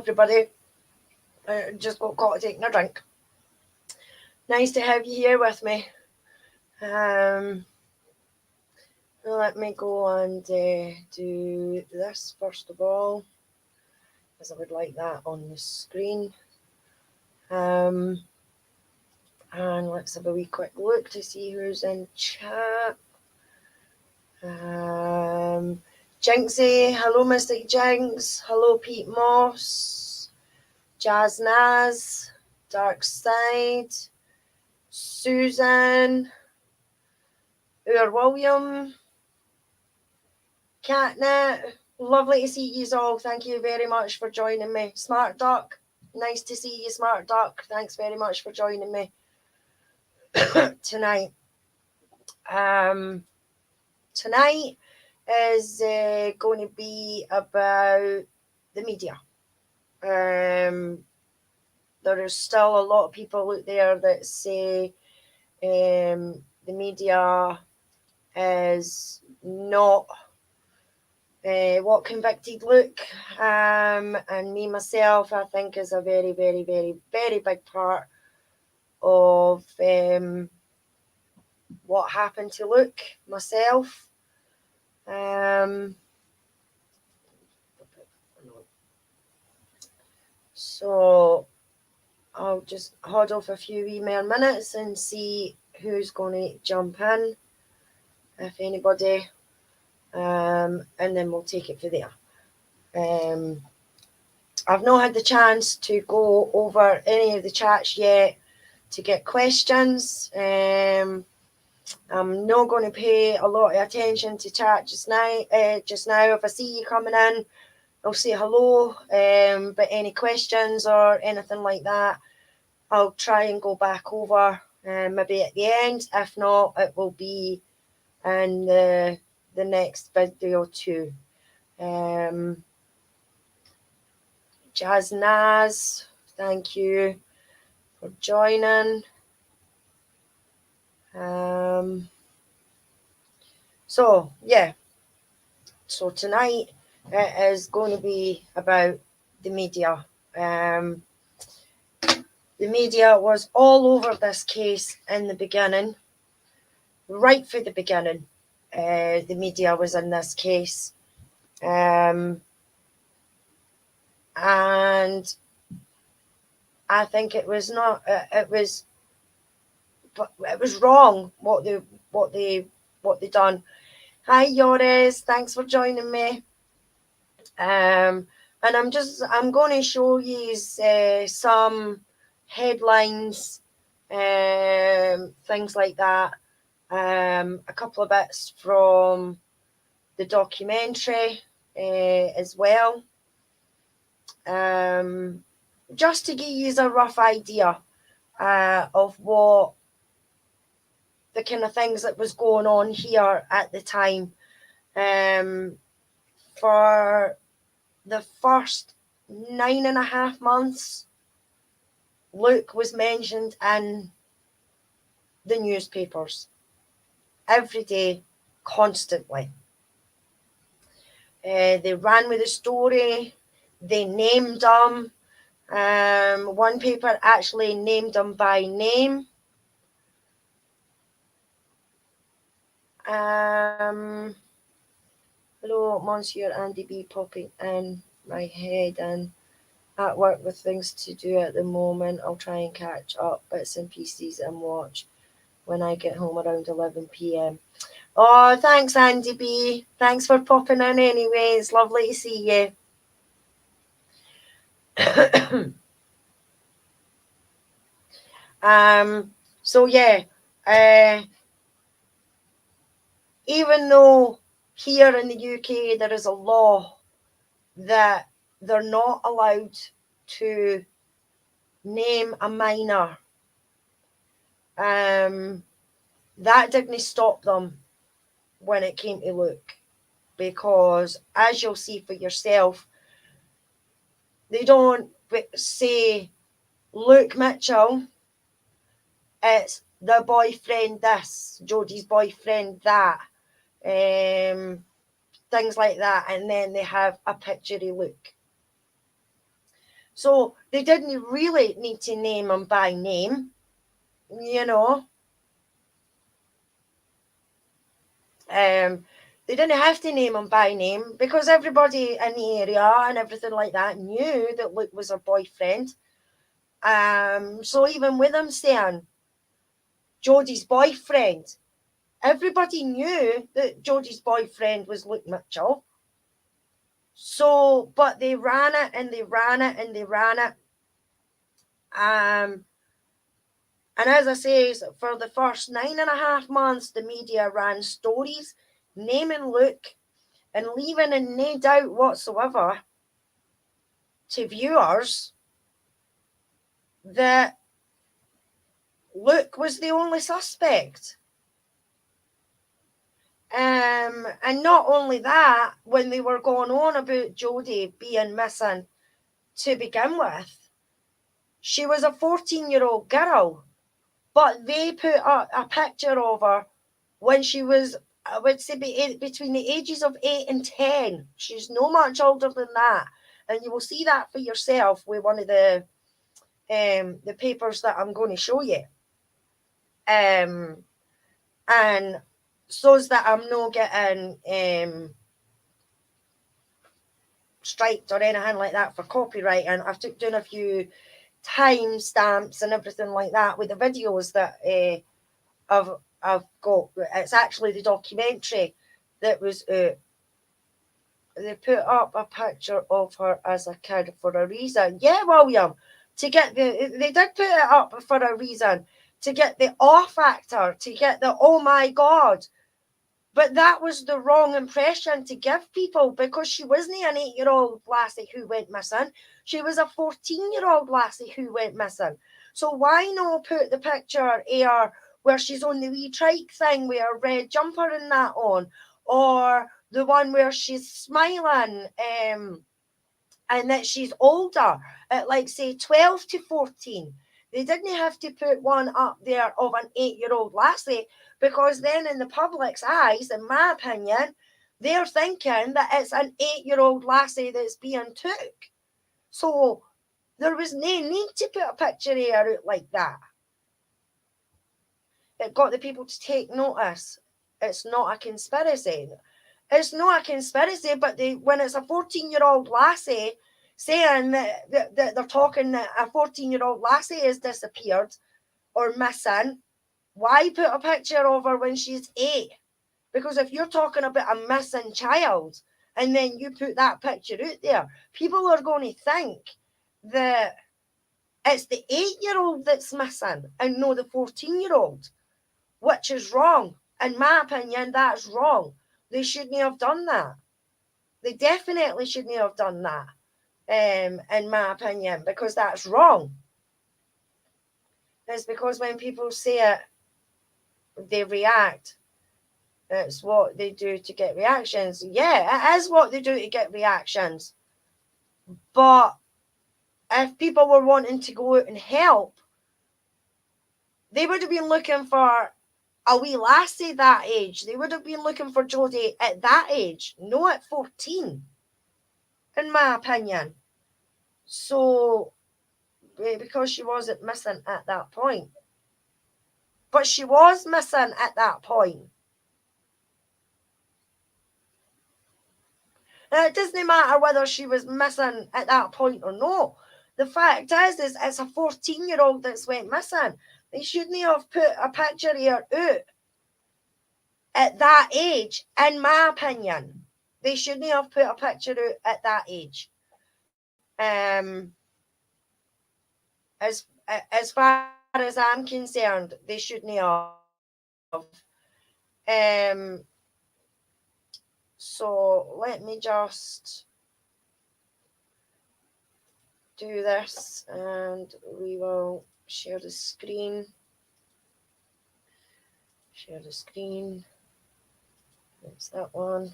everybody. Just got caught taking a drink. Nice to have you here with me. Let me go and do this first of all, because I would like that on the screen. And let's have a wee quick look to see who's in chat. Jinxie, hello Mystic Jinx, hello Pete Moss, Jazz Naz, Dark Side, Susan, William, Catnip, lovely to see you all. Thank you very much for joining me. Smart Duck, nice to see you, Smart Duck. Thanks very much for joining me tonight. Tonight is going to be about the media. There is still a lot of people out there that say the media is not what convicted look, and me myself, I think, is a very, very, very, very big part of what happened to Luke myself. So I'll just hold off a few wee more minutes and see who's going to jump in, if anybody, and then we'll take it from there. I've not had the chance to go over any of the chats yet to get questions. I'm not going to pay a lot of attention to chat just now. If I see you coming in, I'll say hello. But any questions or anything like that, I'll try and go back over maybe at the end. If not, it will be in the next video too. Jazz Naz, thank you for joining. So tonight it is going to be about the media. The media was all over this case in the beginning, right from the beginning. The media was in this case, and I think it was not. It was wrong what they done. Hi Yoris, thanks for joining me. And I'm going to show you some headlines, things like that. A couple of bits from the documentary as well. Just to give you a rough idea of what the kind of things that was going on here at the time. For the first 9.5 months, Luke was mentioned in the newspapers every day, constantly. They ran with the story. They named him. One paper actually named him by name. Hello, Monsieur Andy B popping in my head and at work with things to do at the moment. I'll try and catch up bits and pieces and watch when I get home around 11 p.m. Oh, thanks, Andy B. Thanks for popping in anyway. It's lovely to see you. Even though here in the UK there is a law that they're not allowed to name a minor, that didn't stop them when it came to Luke, because as you'll see for yourself, they don't say Luke Mitchell, it's the boyfriend this, Jodie's boyfriend that, things like that, and then they have a picture of Luke. So they didn't really need to name him by name, you know. They didn't have to name him by name because everybody in the area and everything like that knew that Luke was her boyfriend. So even with him saying Jodie's boyfriend, everybody knew that Jodie's boyfriend was Luke Mitchell. So, but they ran it and they ran it and they ran it. And as I say, for the first 9.5 months, the media ran stories naming Luke and leaving in no doubt whatsoever to viewers that Luke was the only suspect. And not only that, when they were going on about Jodie being missing to begin with, she was a 14-year-old girl, but they put a picture of her when she was, I would say, between the ages of 8 and 10. She's no much older than that. And you will see that for yourself with one of the papers that I'm going to show you. And so's that I'm not getting striked or anything like that for copyright. And I've took down a few time stamps and everything like that with the videos that I've got. It's actually the documentary that was they put up a picture of her as a kid for a reason. Yeah, William, they did put it up for a reason, to get the awe factor, to get the oh my god. But that was the wrong impression to give people, because she wasn't an 8-year-old lassie who went missing. She was a 14-year-old lassie who went missing. So why not put the picture here where she's on the wee trike thing with a red jumper and that on, or the one where she's smiling and that she's older at, like, say 12 to 14. They didn't have to put one up there of an 8-year-old lassie, because then in the public's eyes, in my opinion, they're thinking that it's an 8-year-old lassie that's being took. So there was no need to put a picture of her out like that. It got the people to take notice. It's not a conspiracy. It's not a conspiracy, but when it's a 14-year-old lassie saying that they're talking that a 14-year-old lassie has disappeared or missing, why put a picture of her when she's 8? Because if you're talking about a missing child and then you put that picture out there, people are going to think that it's the 8-year-old that's missing and not the 14-year-old, which is wrong. In my opinion, that's wrong. They shouldn't have done that. They definitely shouldn't have done that, in my opinion, because that's wrong. It's because when people say it, they react. It's what they do to get reactions. Yeah, it is what they do to get reactions. But if people were wanting to go out and help, they would have been looking for a wee lassie that age. They would have been looking for Jodie at that age, not at 14, in my opinion. So, because she wasn't missing at that point. But she was missing at that point. Now, it doesn't matter whether she was missing at that point or not. The fact is it's a 14-year-old that's went missing. They shouldn't have put a picture of her out at that age, in my opinion. They shouldn't have put a picture out at that age. As far as I'm concerned, they shouldn't have. So let me just do this and we will share the screen. Share the screen. That's that one.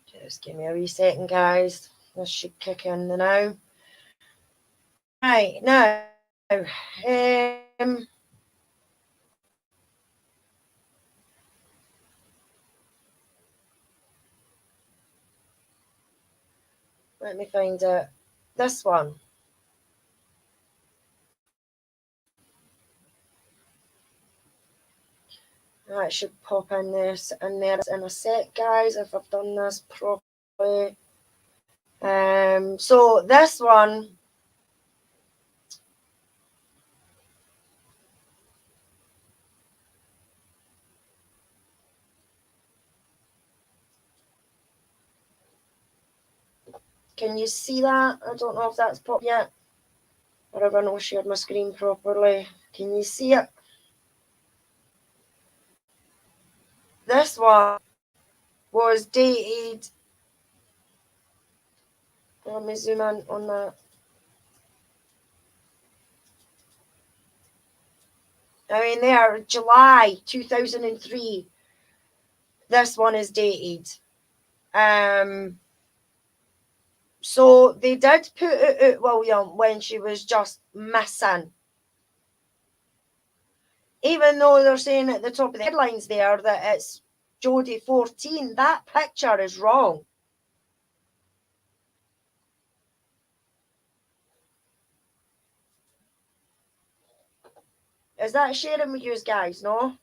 Just give me a wee second, guys. This should kick in now. Right, now, Let me find it. This one. That should pop in there in a sec, guys, if I've done this properly. So this one, can you see that? I don't know if that's popped yet, or if I not shared my screen properly. Can you see it? This one was dated. Let me zoom in on that. I mean, they are July 2003. This one is dated. So they did put it out William when she was just missing. Even though they're saying at the top of the headlines there that it's Jodie 14, that picture is wrong. Is that sharing with you guys, no?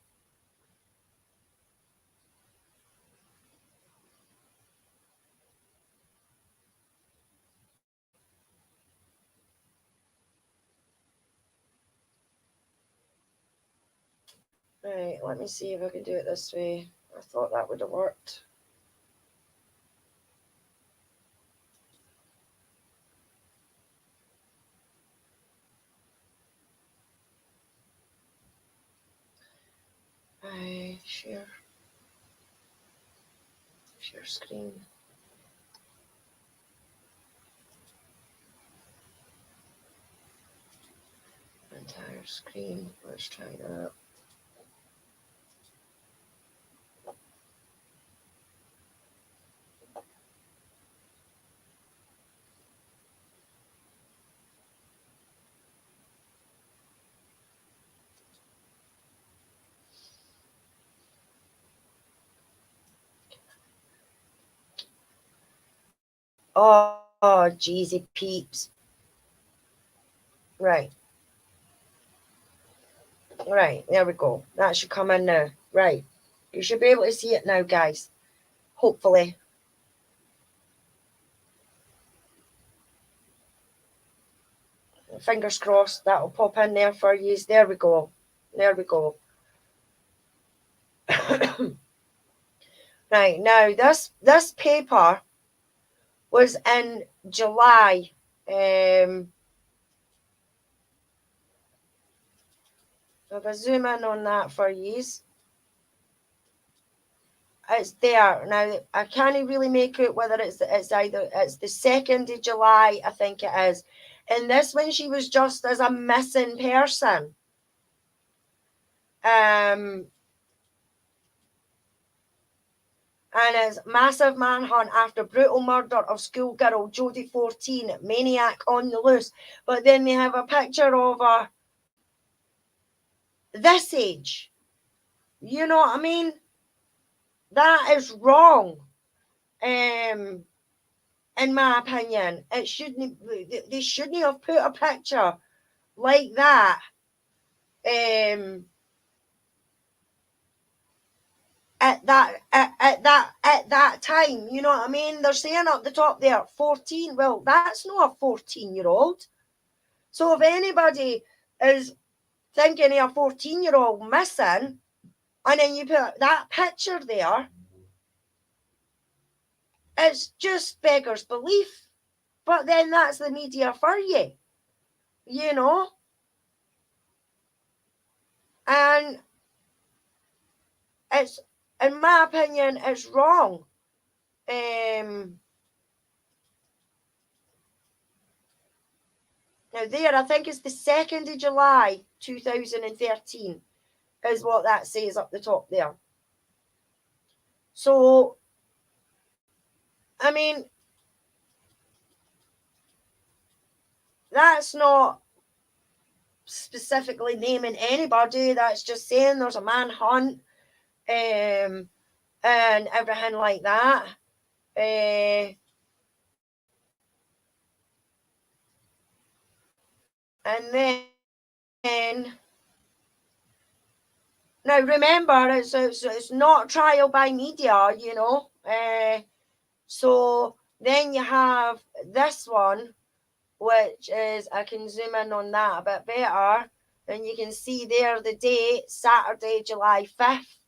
Right, let me see if I can do it this way. I thought that would have worked. Share screen. Entire screen. Let's try that. Oh, jeezy peeps. Right. Right, there we go. That should come in now. Right. You should be able to see it now, guys. Hopefully. Fingers crossed that'll pop in there for you. There we go. There we go. Right, now this paper was in July. If I zoom in on that for you, it's there. Now I can't really make out whether it's the 2nd of July, I think it is. And this one she was just as a missing person. And it's massive manhunt after brutal murder of schoolgirl Jodie 14, maniac on the loose. But then they have a picture of her this age. You know what I mean? That is wrong. In my opinion, it shouldn't. They shouldn't have put a picture like that. At that time, you know what I mean? They're saying up the top there, 14. Well, that's not a 14-year-old. So if anybody is thinking of a 14-year-old missing, and then you put that picture there, it's just beggars belief. But then that's the media for you, you know? And it's, in my opinion, it's wrong. Now there, I think it's the 2nd of July, 2013, is what that says up the top there. So, I mean, that's not specifically naming anybody. That's just saying there's a manhunt, and everything like that. And then, now remember, it's not trial by media, you know. So then you have this one, which is, I can zoom in on that a bit better. And you can see there the date, Saturday, July 5th,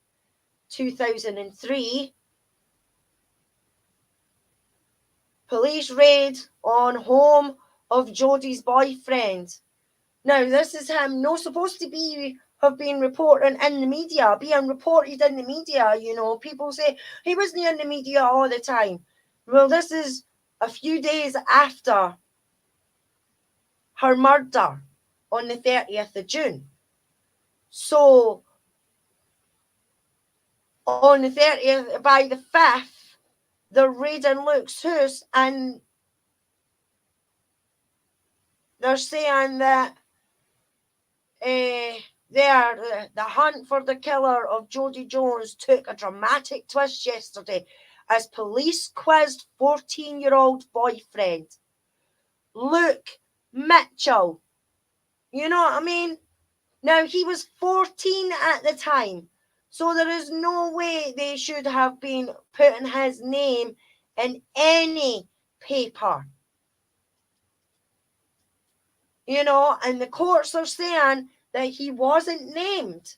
2003. Police raid on home of Jodie's boyfriend. Now, this is him not supposed to have been reporting in the media, being reported in the media, you know. People say he wasn't in the media all the time. Well, this is a few days after her murder on the 30th of June. So, on the 30th, by the 5th, they're raiding Luke's house, and they're saying that the hunt for the killer of Jodie Jones took a dramatic twist yesterday as police quizzed 14-year-old boyfriend Luke Mitchell. You know what I mean? Now, he was 14 at the time, so there is no way they should have been putting his name in any paper. You know, and the courts are saying that he wasn't named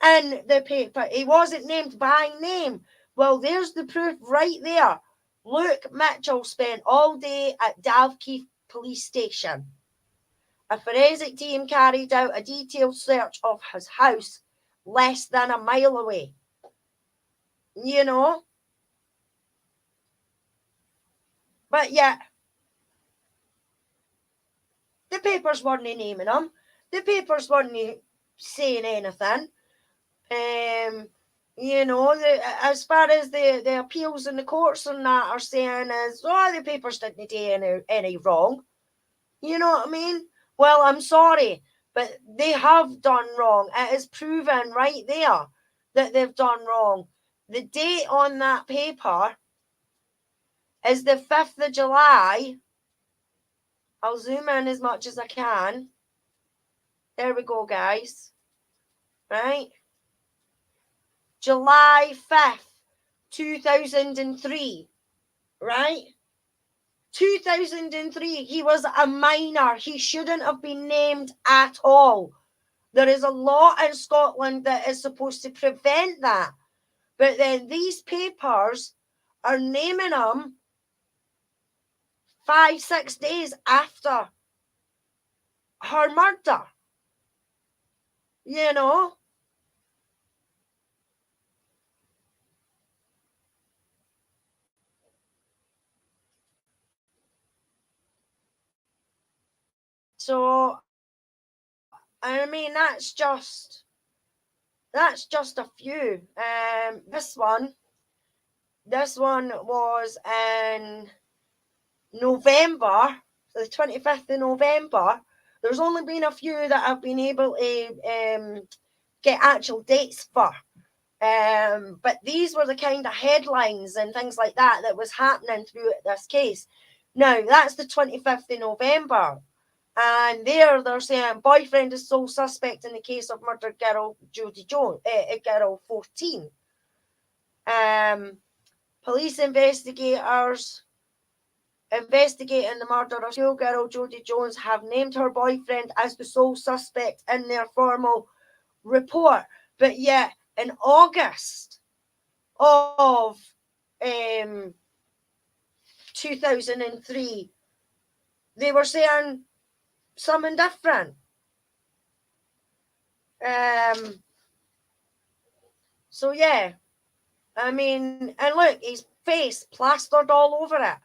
in the paper. He wasn't named by name. Well, there's the proof right there. Luke Mitchell spent all day at Dalkeith Police Station. A forensic team carried out a detailed search of his house less than a mile away. You know? But yet, the papers weren't naming him. The papers weren't saying anything. You know, as far as the appeals in the courts and that are saying is, oh, the papers didn't do any wrong. You know what I mean? Well, I'm sorry, but they have done wrong. It is proven right there that they've done wrong. The date on that paper is the 5th of July. I'll zoom in as much as I can. There we go, guys. Right? July 5th, 2003. Right? 2003. He was a minor. He shouldn't have been named at all. There is a law in Scotland that is supposed to prevent that. But then these papers are naming him 5-6 days after her murder. You know? So, I mean, that's just a few. This one was in November, the 25th of November. There's only been a few that I've been able to get actual dates for. But these were the kind of headlines and things like that was happening through this case. Now, that's the 25th of November. And they're saying boyfriend is sole suspect in the case of murdered girl Jodie Jones, girl 14. Police investigators investigating the murder of schoolgirl Jodie Jones have named her boyfriend as the sole suspect in their formal report. But yet, in August of 2003, they were saying something different. So yeah, I mean, and look, his face plastered all over it.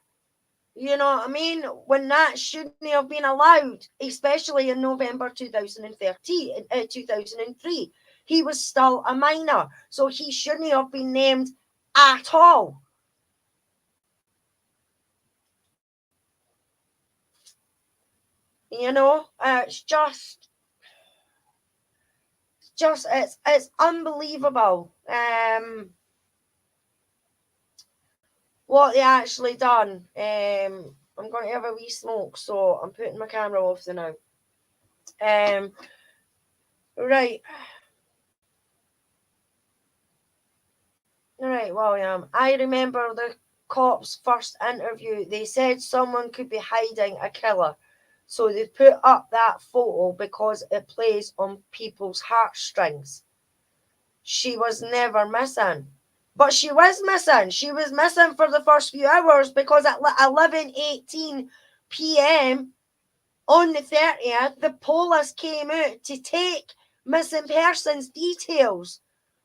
You know what I mean? When that shouldn't have been allowed, especially in November 2003. He was still a minor, so he shouldn't have been named at all. You know, it's it's unbelievable. What they actually done. I'm going to have a wee smoke, so I'm putting my camera off for now. Right. Right, William. I remember the cops' first interview. They said someone could be hiding a killer. So they put up that photo because it plays on people's heartstrings. She was never missing. But she was missing. She was missing for the first few hours because at 11:18 p.m. on the 30th, the police came out to take missing persons details.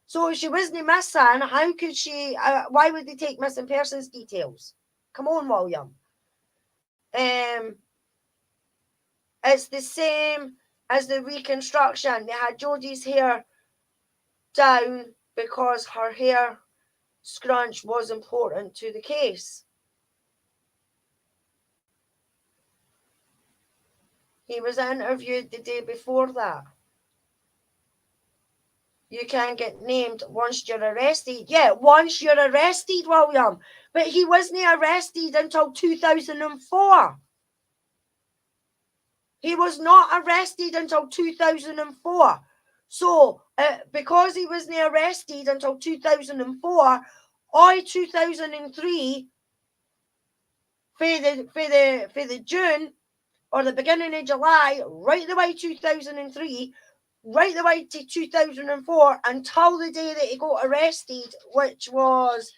So if she wasn't missing, how could she, why would they take missing persons details? Come on, William. It's the same as the reconstruction. They had Jodie's hair down because her hair scrunch was important to the case. He was interviewed the day before that. You can get named once you're arrested. Yeah, once you're arrested, William. But he wasn't arrested until 2004. He was not arrested until 2004. So, because he wasn't arrested until 2004, I 2003, for the June or the beginning of July, right the way 2003, right the way to 2004, until the day that he got arrested, which was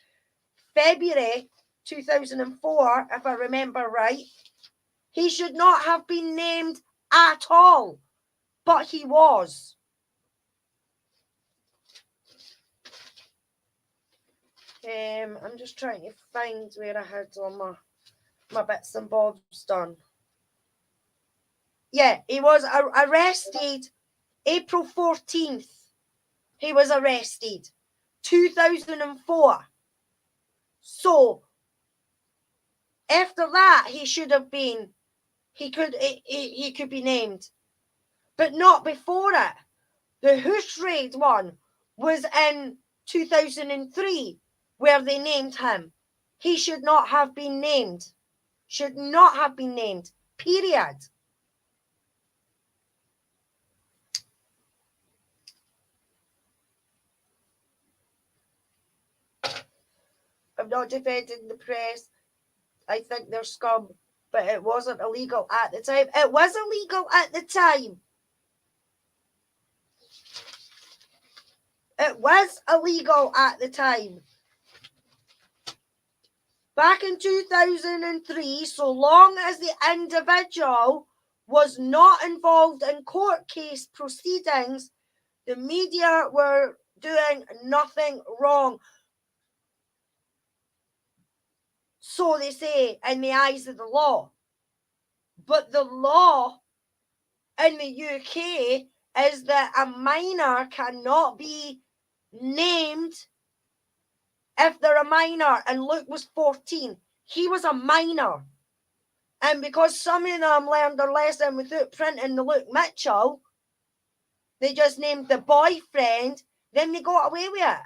February 2004, if I remember right. He should not have been named at all, but he was. I'm just trying to find where I had all my bits and bobs done. Yeah, he was arrested April 14th. He was arrested 2004. So after that, he should have been. He could be named, but not before it. The Hoosh Raid one was in 2003, where they named him. He should not have been named. Should not have been named. Period. I'm not defending the press. I think they're scum, but it wasn't illegal at the time. It was illegal at the time. It was illegal at the time. Back in 2003, so long as the individual was not involved in court case proceedings, the media were doing nothing wrong. So they say in the eyes of the law. But the law in the UK is that a minor cannot be named if they're a minor, and Luke was 14. He was a minor. And because some of them learned their lesson without printing the Luke Mitchell, they just named the boyfriend, then they got away with it.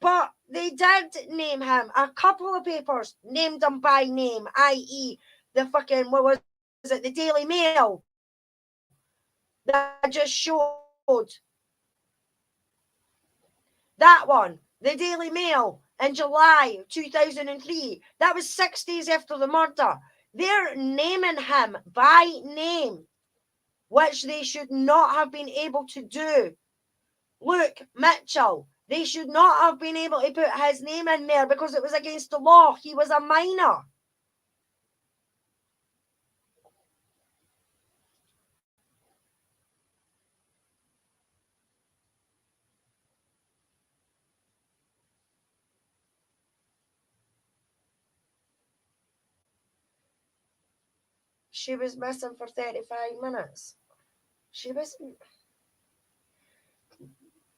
But they did name him. A couple of papers named him by name, i.e. the fucking, what was it, the Daily Mail. That just showed that one, the Daily Mail, in July 2003. That was 6 days after the murder. They're naming him by name, which they should not have been able to do. Luke Mitchell, they should not have been able to put his name in there because it was against the law. He was a minor. She was missing for 35 minutes. She was...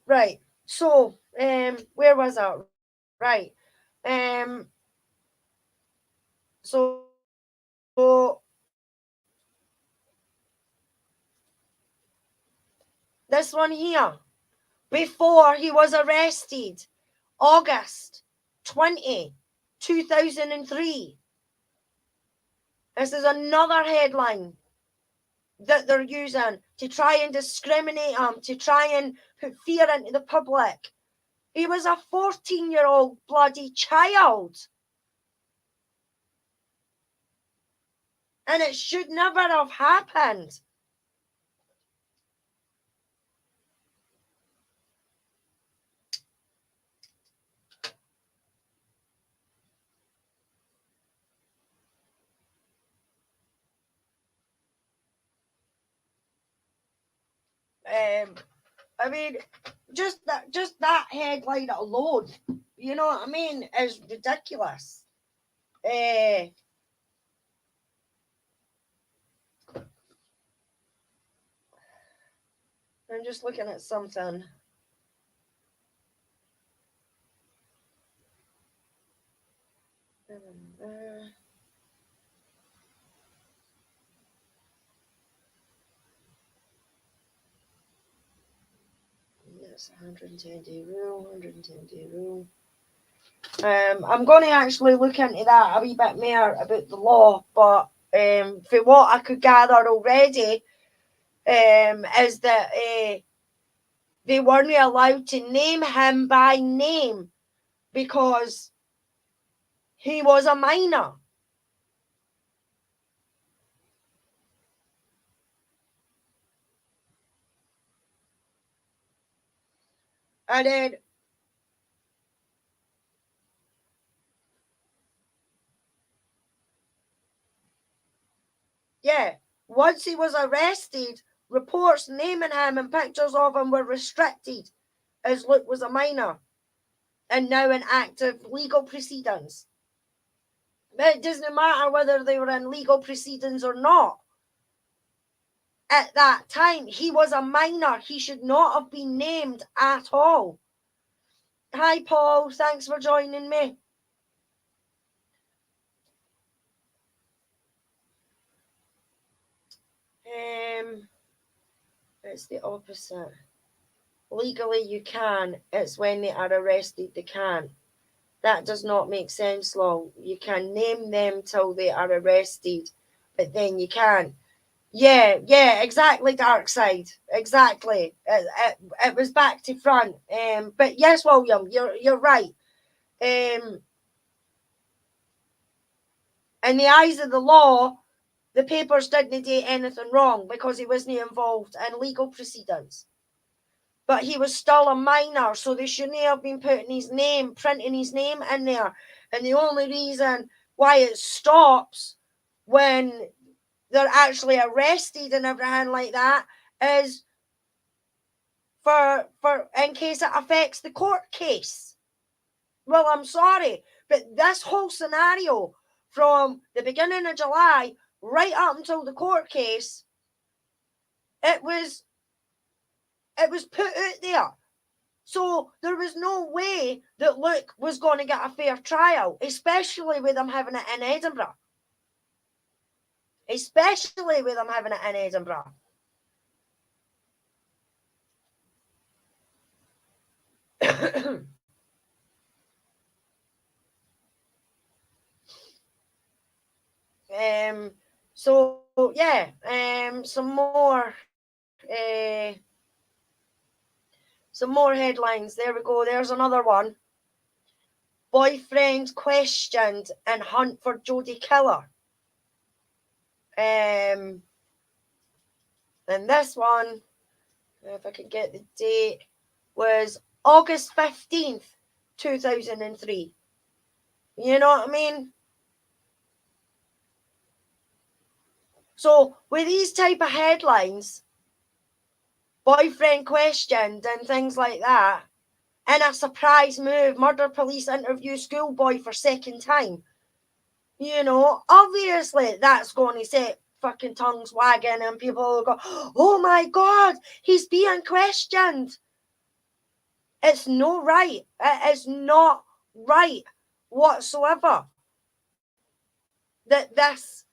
Right. So, where was I? Right. So this one here, before he was arrested, August 20, 2003. This is another headline that they're using to try and discriminate him, to try and put fear into the public. He was a 14-year-old bloody child. And it should never have happened. I mean, just that headline alone, you know what I mean, is ridiculous. I'm just looking at something. Yes, 110-day rule, 110-day rule. I'm going to actually look into that a wee bit more about the law, but for what I could gather already, is that they weren't allowed to name him by name because he was a minor. And then, yeah, once he was arrested, reports naming him and pictures of him were restricted as Luke was a minor and now in active legal proceedings. But it doesn't matter whether they were in legal proceedings or not. At that time, he was a minor. He should not have been named at all. Hi, Paul. Thanks for joining me. It's the opposite. Legally, you can. It's when they are arrested, they can't. That does not make sense, Long. You can name them till they are arrested, but then you can't. Yeah, exactly, Dark Side. Exactly. It was back to front. But yes, William, you're right. In the eyes of the law, the papers didn't do anything wrong because he wasn't involved in legal proceedings. But he was still a minor, so they shouldn't have been printing his name in there. And the only reason why it stops when they're actually arrested and everything like that is for in case it affects the court case. Well, I'm sorry, but this whole scenario from the beginning of July right up until the court case, it was put out there. So there was no way that Luke was going to get a fair trial, especially with him having it in Edinburgh. Especially with him having it in Edinburgh. So yeah, some more headlines. There we go. There's another one. Boyfriend questioned in hunt for Jodie killer. And this one, if I can get the date, was August 15th, 2003. You know what I mean? So with these type of headlines, boyfriend questioned and things like that, and a surprise move, murder police interview schoolboy for second time. You know, obviously that's going to set fucking tongues wagging and people will go, oh my God, he's being questioned. It's no right. It is not right whatsoever that this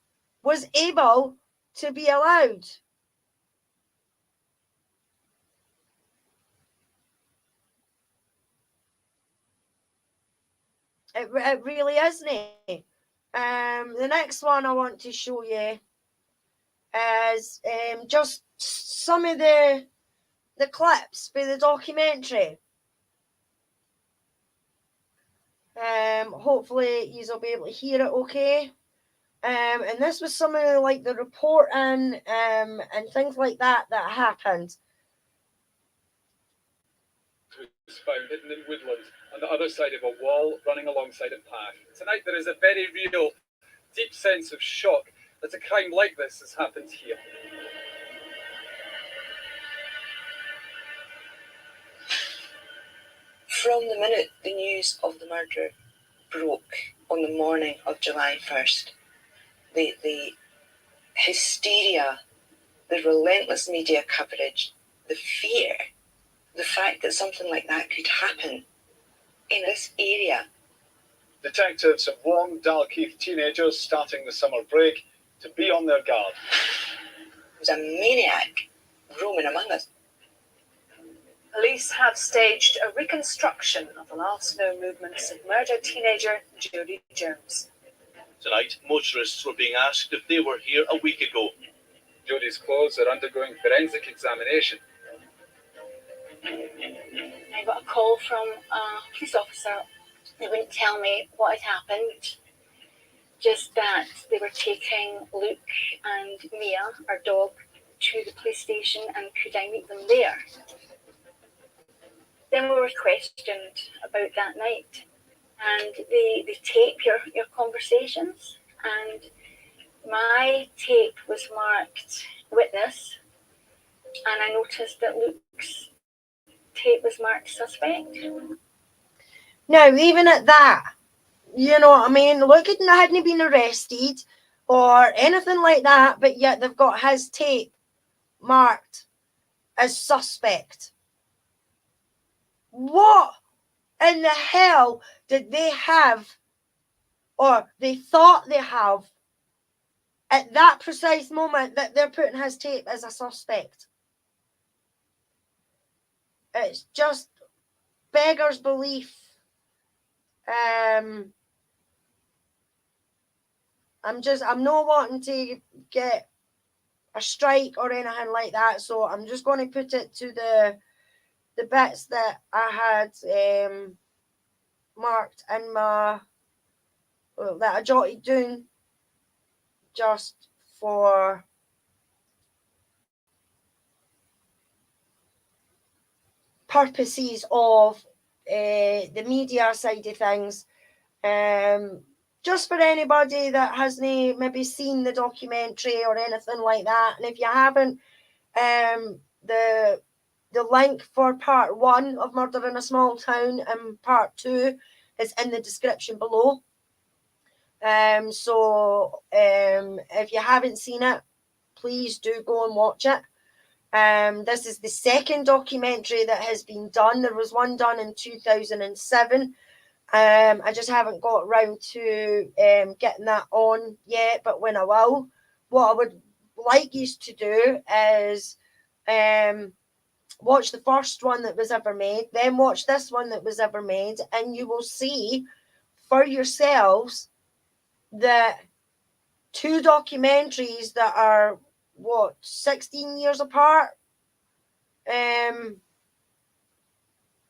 was able to be allowed. It really isn't. The next one I want to show you is just some of the clips for the documentary. Hopefully you'll be able to hear it okay. And this was some of like the reporting and things like that happened. Was found hidden in woodland on the other side of a wall running alongside a path. Tonight there is a very real, deep sense of shock that a crime like this has happened here. From the minute the news of the murder broke on the morning of July 1st, the hysteria, the relentless media coverage, the fear, the fact that something like that could happen in this area. Detectives have warned Dalkeith teenagers starting the summer break to be on their guard. There's a maniac roaming among us. Police have staged a reconstruction of the last known movements of murdered teenager Jodie Jones. Tonight, motorists were being asked if they were here a week ago. Jodie's clothes are undergoing forensic examination. I got a call from a police officer. They wouldn't tell me what had happened, just that they were taking Luke and Mia, our dog, to the police station and could I meet them there. Then we were questioned about that night, and they tape your conversations, and my tape was marked witness, and I noticed that Luke's tape was marked suspect. Now, even at that, you know what I mean? Luke hadn't been arrested or anything like that, but yet they've got his tape marked as suspect. What in the hell did they have, or they thought they have, at that precise moment that they're putting his tape as a suspect? It's just beggars belief. I'm not wanting to get a strike or anything like that, so I'm just going to put it to the bits that I had marked in my, that I jotted down just for purposes of the media side of things. Just for anybody that hasn't maybe seen the documentary or anything like that, and if you haven't, the link for part 1 of Murder in a Small Town and part 2 is in the description below. So if you haven't seen it, please do go and watch it. This is the second documentary that has been done. There was one done in 2007. I just haven't got around to getting that on yet, but when I will, what I would like you to do is watch the first one that was ever made, then watch this one that was ever made, and you will see for yourselves that two documentaries that are 16 years apart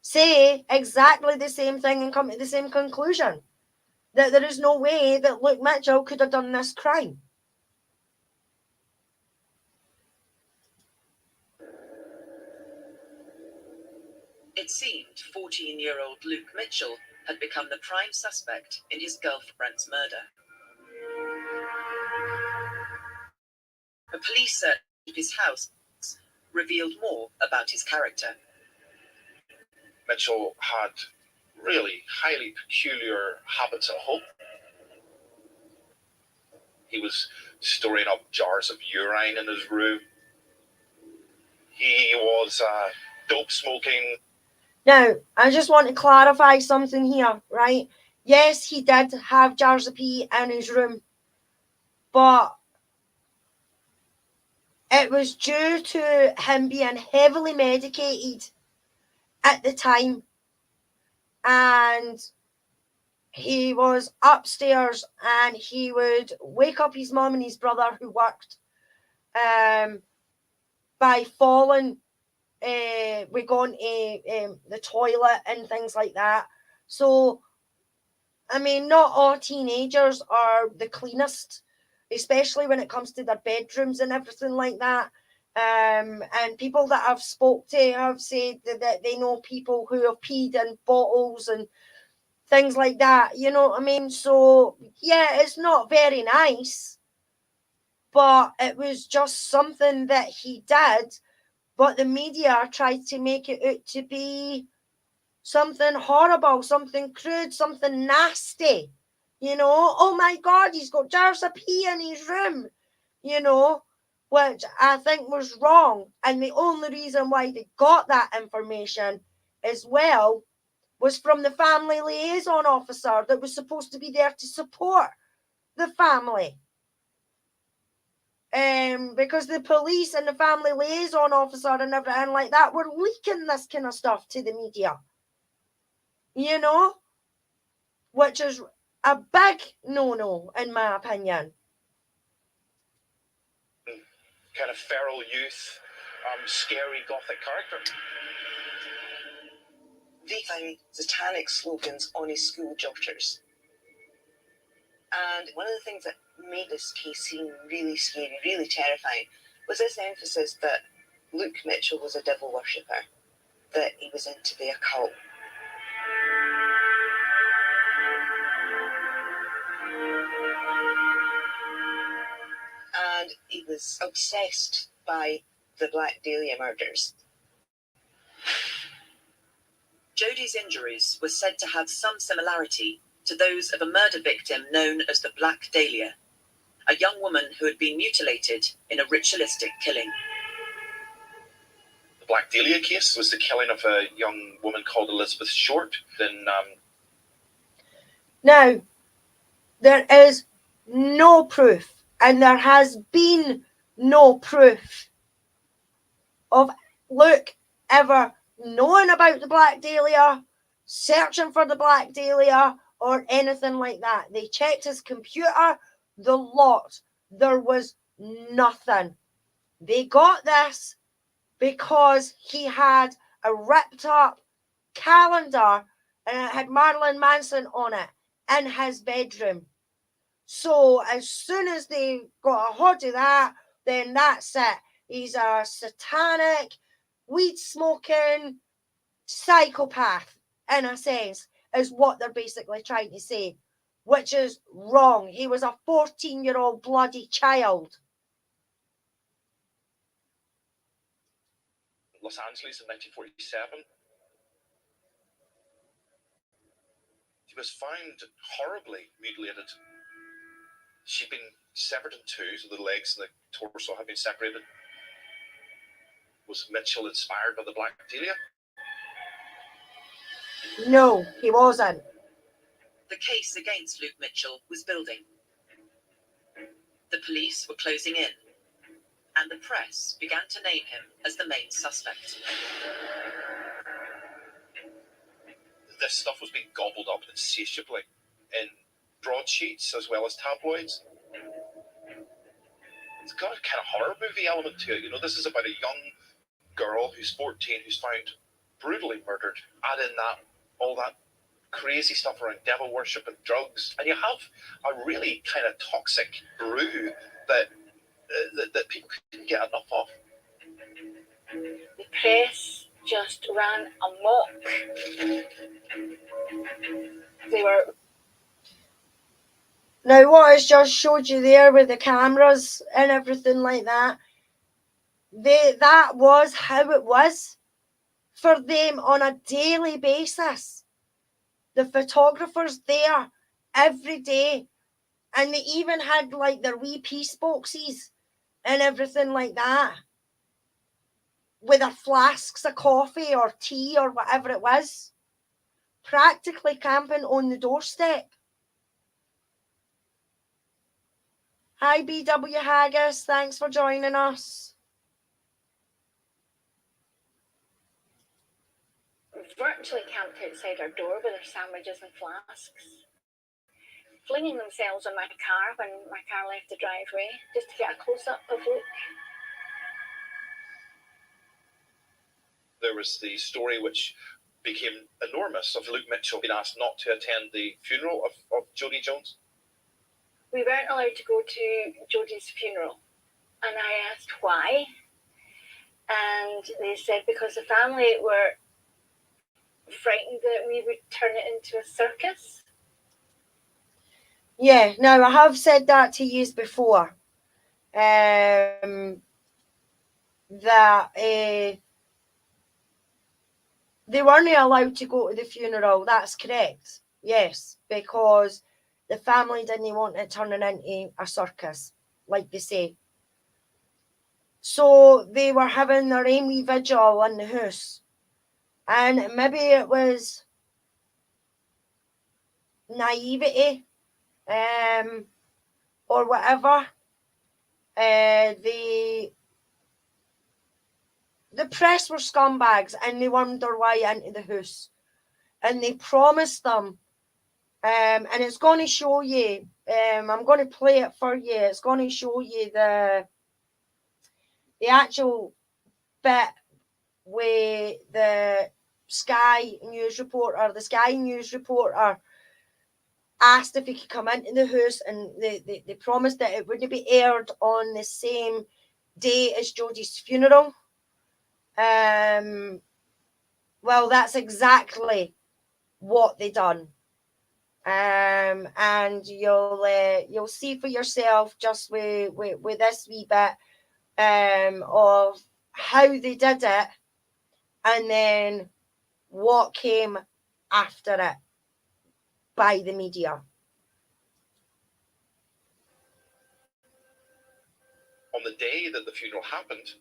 say exactly the same thing and come to the same conclusion, that there is no way that Luke Mitchell could have done this crime. It seemed 14-year-old Luke Mitchell had become the prime suspect in his girlfriend's murder. A police search of his house revealed more about his character. Mitchell had really highly peculiar habits at home. He was storing up jars of urine in his room. He was dope smoking. Now, I just want to clarify something here, right? Yes, he did have jars of pee in his room, but it was due to him being heavily medicated at the time, and he was upstairs and he would wake up his mum and his brother who worked by falling we going to the toilet and things like that. So, I mean, not all teenagers are the cleanest, especially when it comes to their bedrooms and everything like that. And people that I've spoke to have said that they know people who have peed in bottles and things like that. You know what I mean? So, yeah, it's not very nice, but it was just something that he did. But the media tried to make it out to be something horrible, something crude, something nasty. You know, oh my God, he's got jars of pee in his room, you know, which I think was wrong. And the only reason why they got that information as well was from the family liaison officer that was supposed to be there to support the family. Because the police and the family liaison officer and everything like that were leaking this kind of stuff to the media, you know, which is a big no-no in my opinion. Kind of feral youth, scary gothic character. They found satanic slogans on his school jotters. And one of the things that made this case seem really scary, really terrifying, was this emphasis that Luke Mitchell was a devil worshipper, that he was into the occult. And he was obsessed by the Black Dahlia murders. Jodie's injuries were said to have some similarity to those of a murder victim known as the Black Dahlia, a young woman who had been mutilated in a ritualistic killing. The Black Dahlia case was the killing of a young woman called Elizabeth Short. Now, there is no proof, and there has been no proof of Luke ever knowing about the Black Dahlia, searching for the Black Dahlia, or anything like that. They checked his computer, the lot. There was nothing. They got this because he had a ripped up calendar and it had Marilyn Manson on it in his bedroom. So as soon as they got a hold of that, then that's it. He's a satanic, weed smoking psychopath, in a sense, is what they're basically trying to say, which is wrong. He was a 14-year-old bloody child. Los Angeles in 1947. He was found horribly mutilated. She'd been severed in two, so the legs and the torso had been separated. Was Mitchell inspired by the Black Dahlia? No, he wasn't. The case against Luke Mitchell was building. The police were closing in, and the press began to name him as the main suspect. This stuff was being gobbled up insatiably in broadsheets as well as tabloids. It's got a kind of horror movie element to it. You know, this is about a young girl who's 14 who's found brutally murdered. Add in that all that crazy stuff around devil worship and drugs, and you have a really kind of toxic brew that people couldn't get enough of. The press just ran amok. They were. Now, what I just showed you there with the cameras and everything like that, that was how it was for them on a daily basis. The photographers there every day, and they even had like their wee peace boxes and everything like that with their flasks of coffee or tea or whatever it was, practically camping on the doorstep. Hi BW Haggis, thanks for joining us. Virtually camped outside our door with our sandwiches and flasks. flinging themselves on my car when my car left the driveway, just to get a close-up of Luke. There was the story which became enormous of Luke Mitchell being asked not to attend the funeral of Jodie Jones. We weren't allowed to go to Jodie's funeral, and I asked why, and they said because the family were frightened that we would turn it into a circus. Yeah, now I have said that to you before. That they weren't allowed to go to the funeral. That's correct. Yes, because the family didn't want it turning into a circus, like they say. So they were having their own wee vigil in the house. And maybe it was naivety, or whatever. The press were scumbags and they wormed their way into the house. And they promised them, and it's going to show you, I'm going to play it for you. It's going to show you the actual bit where the Sky News reporter asked if he could come into the house, and they promised that it wouldn't be aired on the same day as Jodie's funeral. Well, that's exactly what they done. And you'll see for yourself just with this wee bit of how they did it, and then what came after it by the media. On the day that the funeral happened,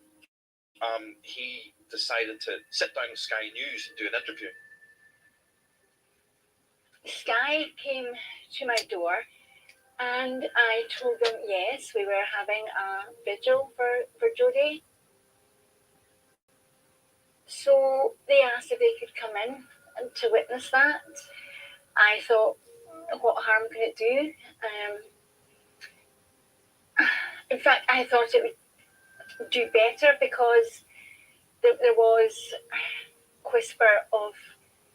he decided to sit down with Sky News and do an interview. Sky came to my door, and I told them, yes, we were having a vigil for Jodie. So they asked if they could come in and to witness that. I thought, what harm could it do? In fact, I thought it would do better, because there was whisper of,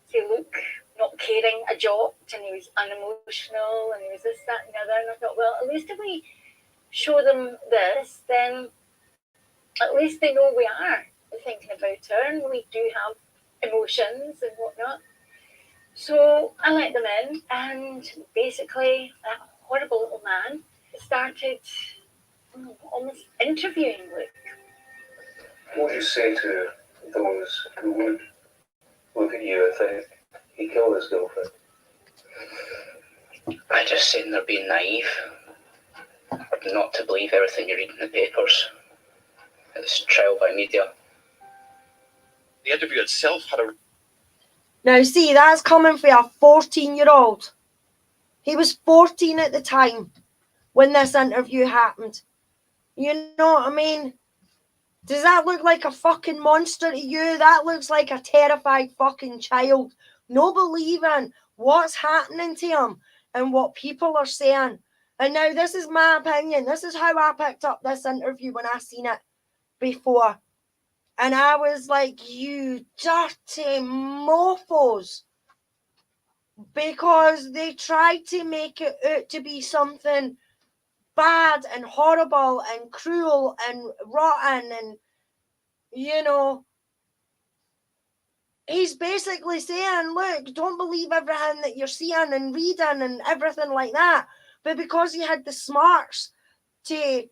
say, Luke not caring a jot, and he was unemotional, and he was this, that, and the other. And I thought, well, at least if we show them this, then at least they know we are thinking about her, and we do have emotions and whatnot. So I let them in, and basically that horrible little man started almost interviewing Luke. What would you say to those who would look at you and think he killed his girlfriend? I just say they're being naive, not to believe everything you read in the papers. It's trial by media. The interview itself had a... Now, see, that's coming from a 14-year-old. He was 14 at the time when this interview happened. You know what I mean? Does that look like a fucking monster to you? That looks like a terrified fucking child, no believing what's happening to him and what people are saying. And now this is my opinion. This is how I picked up this interview when I seen it before. And I was like, you dirty mofos. Because they tried to make it out to be something bad and horrible and cruel and rotten, and you know, he's basically saying, look, don't believe everything that you're seeing and reading and everything like that. But because he had the smarts to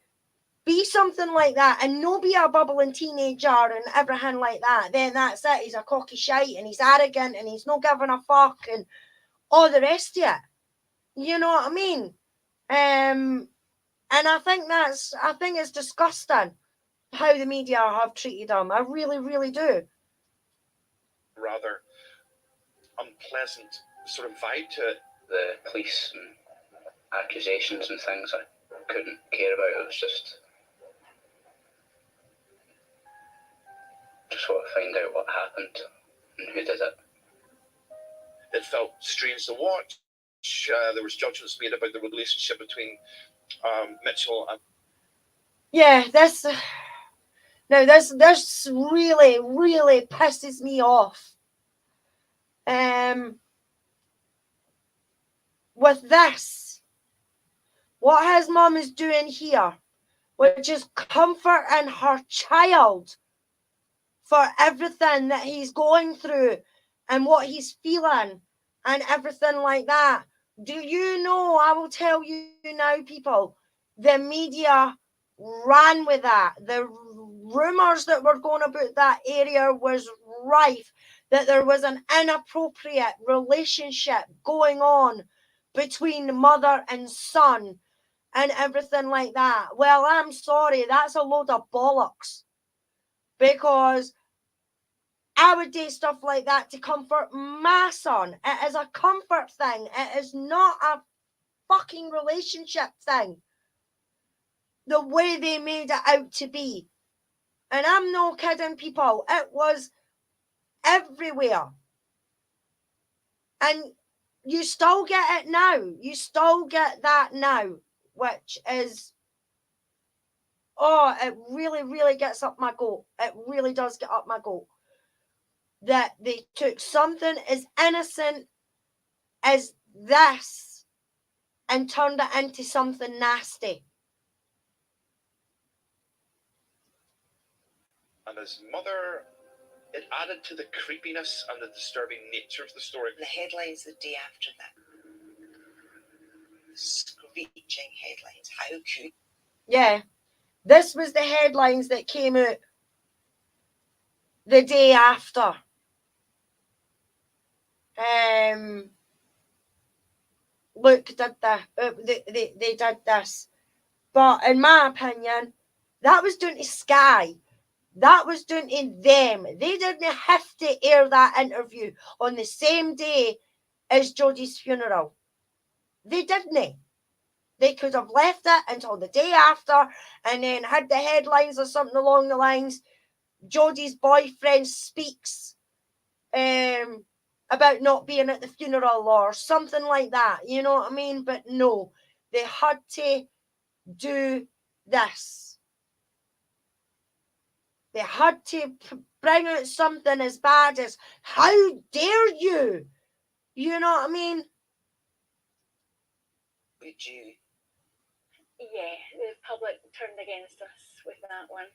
be something like that and no be a bubbling teenager and everything like that, then that's it. He's a cocky shite and he's arrogant and he's not giving a fuck and all the rest of it. You know what I mean? And I think it's disgusting how the media have treated him. I really, really do. rather unpleasant sort of vibe to it. The police and accusations and things I couldn't care about. It was just want to find out what happened and who did it. It felt strange to watch. there was judgments made about the relationship between Mitchell and. Yeah, this really, really pisses me off. With this, what his mum is doing here, which is comforting her child for everything that he's going through and what he's feeling and everything like that. Do you know, I will tell you now, people, the media ran with that. The rumours that were going about that area was rife, that there was an inappropriate relationship going on between mother and son and everything like that. Well, I'm sorry, that's a load of bollocks, because I would do stuff like that to comfort my son. It is a comfort thing. It is not a fucking relationship thing, the way they made it out to be. And I'm not kidding, people. It was everywhere. And you still get it now. You still get that now, which is, oh, it really, really gets up my goat. It really does get up my goat. That they took something as innocent as this and turned it into something nasty. And his mother, it added to the creepiness and the disturbing nature of the story. The headlines the day after that. Screeching headlines. How could... Yeah, this was the headlines that came out the day after. Look, did that. They did this. But in my opinion, that was down to Sky. That was down to them. They didn't have to air that interview on the same day as Jodie's funeral. They didn't. They could have left it until the day after and then had the headlines or something along the lines, Jodie's boyfriend speaks about not being at the funeral or something like that. You know what I mean? But no, they had to do this. They had to bring out something as bad as, how dare you? You know what I mean? Would you? Yeah, the public turned against us with that one.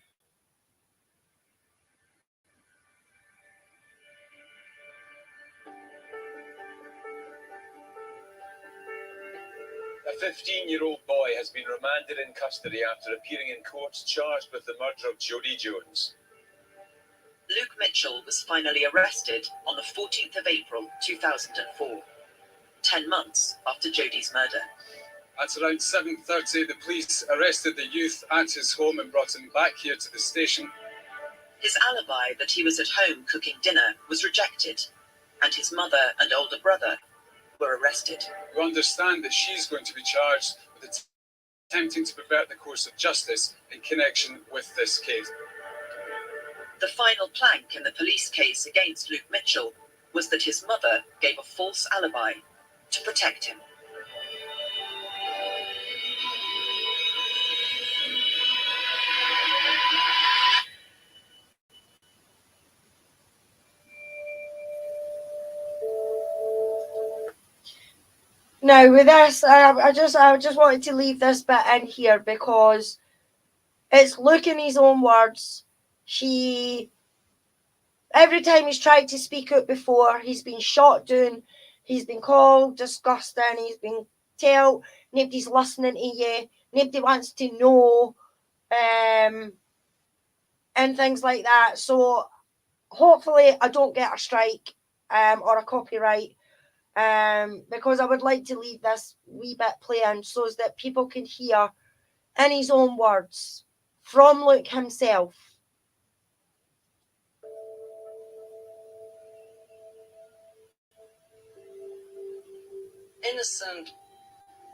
A 15-year-old boy has been remanded in custody after appearing in court charged with the murder of Jodie Jones. Luke Mitchell was finally arrested on the 14th of April 2004, 10 months after Jodie's murder. At around 7:30, the police arrested the youth at his home and brought him back here to the station. His alibi that he was at home cooking dinner was rejected, and his mother and older brother were arrested. We understand that she's going to be charged with attempting to pervert the course of justice in connection with this case. The final plank in the police case against Luke Mitchell was that his mother gave a false alibi to protect him. Now with this, I just wanted to leave this bit in here because it's Luke in his own words. Every time he's tried to speak out before, he's been shot down, he's been called disgusting, he's been told nobody's listening to you, nobody wants to know, and things like that. So hopefully I don't get a strike or a copyright. Because I would like to leave this wee bit playing so that people can hear in his own words from Luke himself. Innocent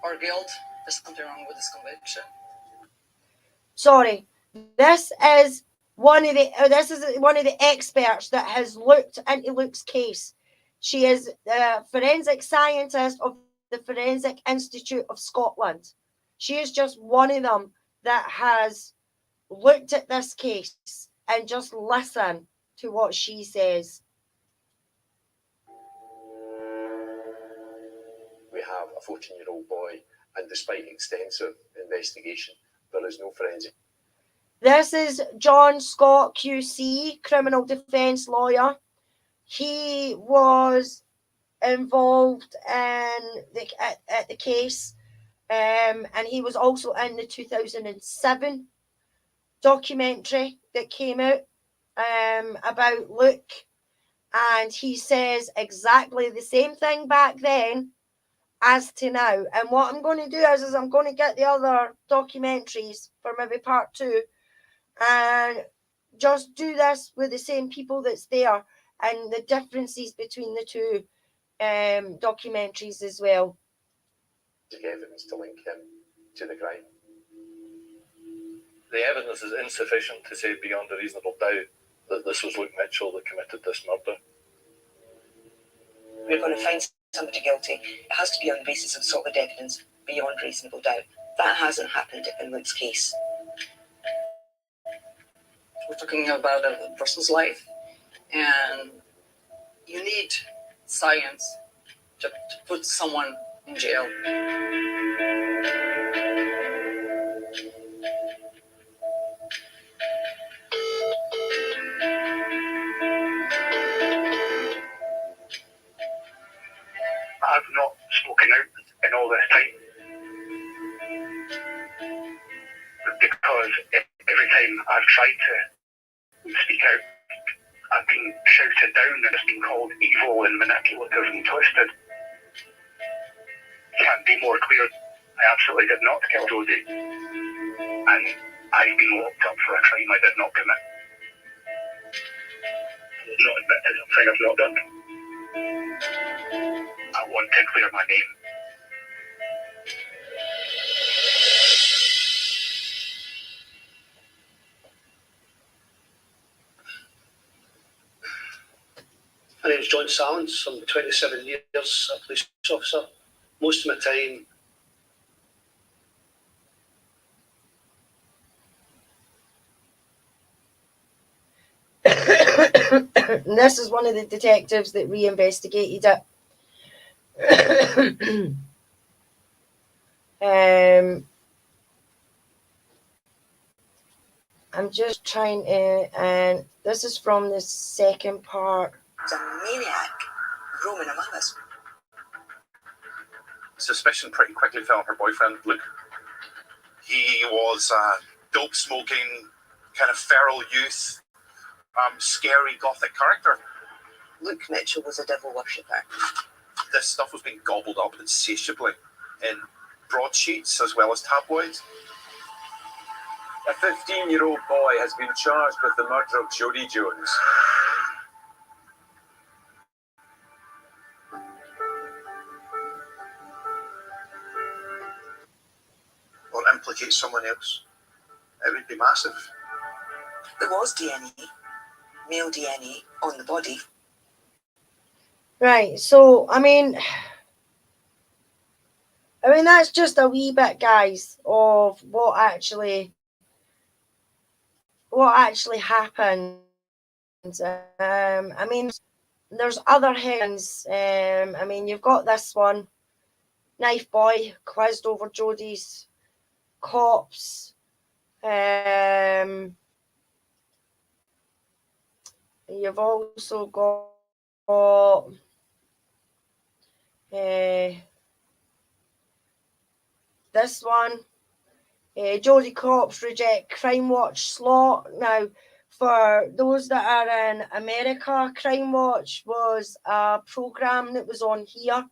or guilt, there's something wrong with this conviction. This is one of the experts that has looked into Luke's case. She is the forensic scientist of the Forensic Institute of Scotland. She is just one of them that has looked at this case, and just listen to what she says. We have a 14-year-old boy, and despite extensive investigation, there is no forensic. This is John Scott QC, criminal defence lawyer. He was involved in the case, and he was also in the 2007 documentary that came out about Luke, and he says exactly the same thing back then as to now. And what I'm going to do is I'm going to get the other documentaries for maybe part 2 and just do this with the same people that's there and the differences between the two documentaries as well. Evidence to link him to the crime. The evidence is insufficient to say beyond a reasonable doubt that this was Luke Mitchell that committed this murder. We're going to find somebody guilty. It has to be on the basis of solid evidence beyond reasonable doubt. That hasn't happened in Luke's case. We're talking about a person's life, and you need science to put someone in jail. I've not spoken out in all this time because every time I've tried to speak out, I've been shouted down and it's been called evil and manipulative and twisted. Can't be more clear. I absolutely did not kill Jodie, and I've been locked up for a crime I did not commit. I've not admitted something I've not done. I want to clear my name. My name is John Sallins. I'm 27 years a police officer. Most of my time and this is one of the detectives that re-investigated it. I'm just trying to, and this is from the second part. He's a maniac roaming among us. Suspicion pretty quickly fell on her boyfriend, Luke. He was a dope-smoking, kind of feral youth, scary gothic character. Luke Mitchell was a devil worshipper. This stuff was being gobbled up insatiably in broadsheets as well as tabloids. A 15-year-old boy has been charged with the murder of Jodie Jones. Or implicate someone else. It would be massive. There was DNA, male DNA, on the body. Right, so, I mean, that's just a wee bit, guys, of what actually happened. I mean, there's other headings. I mean, you've got this one, knife boy quizzed over Jodie's corpse. You've also got this one, Jodie Cops reject Crime Watch slot. Now, for those that are in America, Crime Watch was a program that was on here,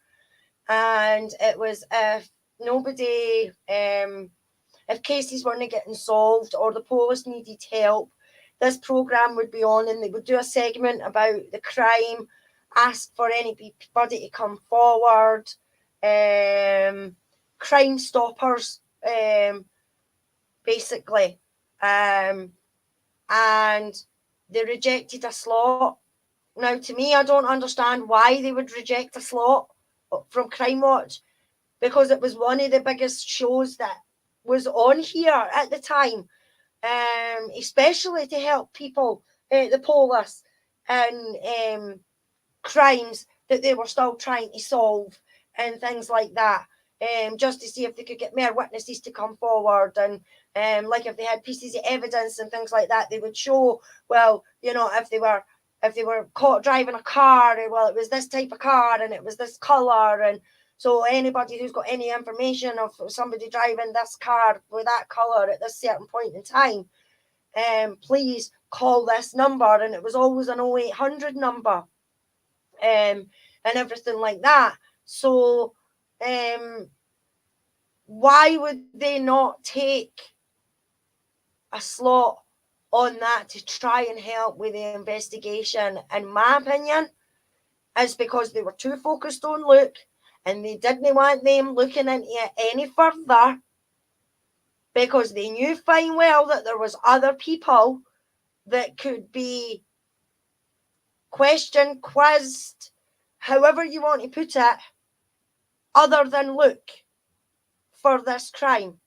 and it was if nobody, if cases weren't getting solved or the police needed help, this program would be on, and they would do a segment about the crime, ask for anybody to come forward, Crime Stoppers, basically, and they rejected a slot. Now, to me, I don't understand why they would reject a slot from Crime Watch. because it was one of the biggest shows that was on here at the time, especially to help people, the police, and crimes that they were still trying to solve and things like that, just to see if they could get more witnesses to come forward, and like if they had pieces of evidence and things like that, they would show, well, you know, if they were caught driving a car, well, it was this type of car and it was this colour, and so anybody who's got any information of somebody driving this car with that colour at this certain point in time, please call this number. And it was always an 0800 number, and everything like that. So why would they not take a slot on that to try and help with the investigation? In my opinion, is because they were too focused on Luke, and they didn't want them looking into it any further, because they knew fine well that there was other people that could be questioned, quizzed, however you want to put it, other than Luke, for this crime.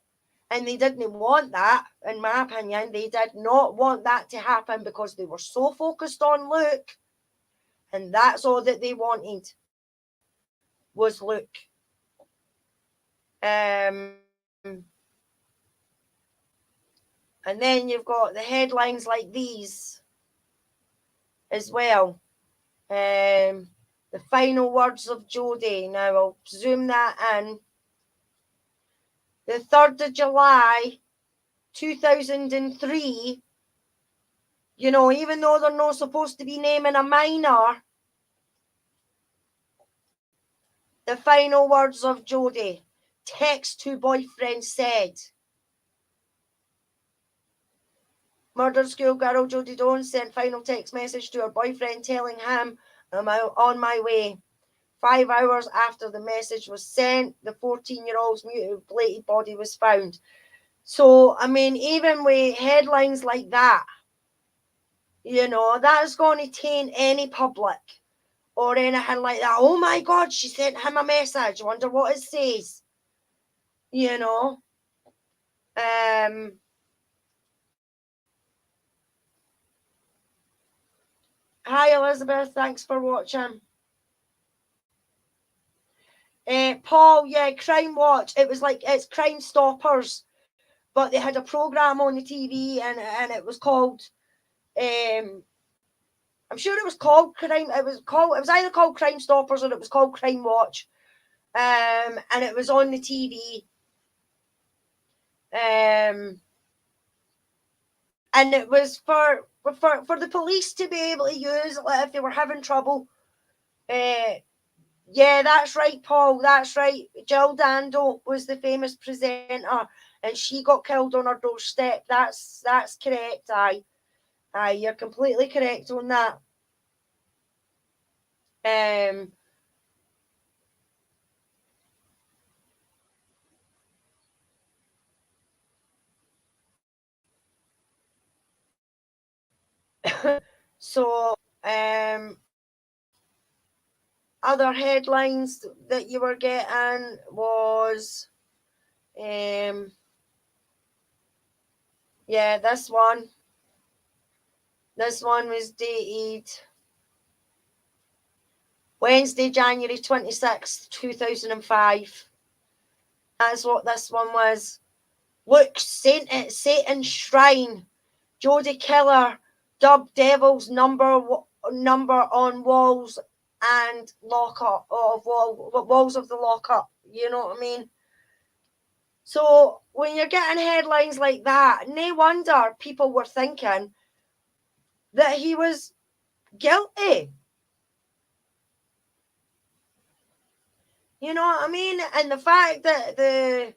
And they didn't want that, in my opinion. They did not want that to happen, because they were so focused on Luke, and that's all that they wanted was Luke. And then you've got the headlines like these as well. The final words of Jodie. Now I'll zoom that in. The 3rd of July 2003, you know, even though they're not supposed to be naming a minor, the final words of Jodie. Text to boyfriend said. Murdered schoolgirl Jodie Jones sent final text message to her boyfriend telling him, "I'm on my way." 5 hours after the message was sent, the 14-year-old's mutilated body was found. So, I mean, even with headlines like that, you know, that's going to taint any public or anything like that. Oh my God, she sent him a message. I wonder what it says. You know. Hi, Elizabeth. Thanks for watching. Paul, yeah, Crime Watch. It was like, it's Crime Stoppers, but they had a program on the TV, and it was called, I'm sure it was called Crime. It was either called Crime Stoppers or it was called Crime Watch, and it was on the TV, and it was for the police to be able to use if they were having trouble. Yeah, that's right, Paul. That's right. Jill Dando was the famous presenter, and she got killed on her doorstep. That's correct. Aye, you're completely correct on that. So, other headlines that you were getting was, yeah, this one. This one was dated Wednesday, January 26th, 2005. That's what this one was. Look, Satan's Shrine. Jodie Killer dubbed Devil's number on walls and lockup of walls of the lockup. You know what I mean? So when you're getting headlines like that, no wonder people were thinking that he was guilty. You know what I mean? And the fact that the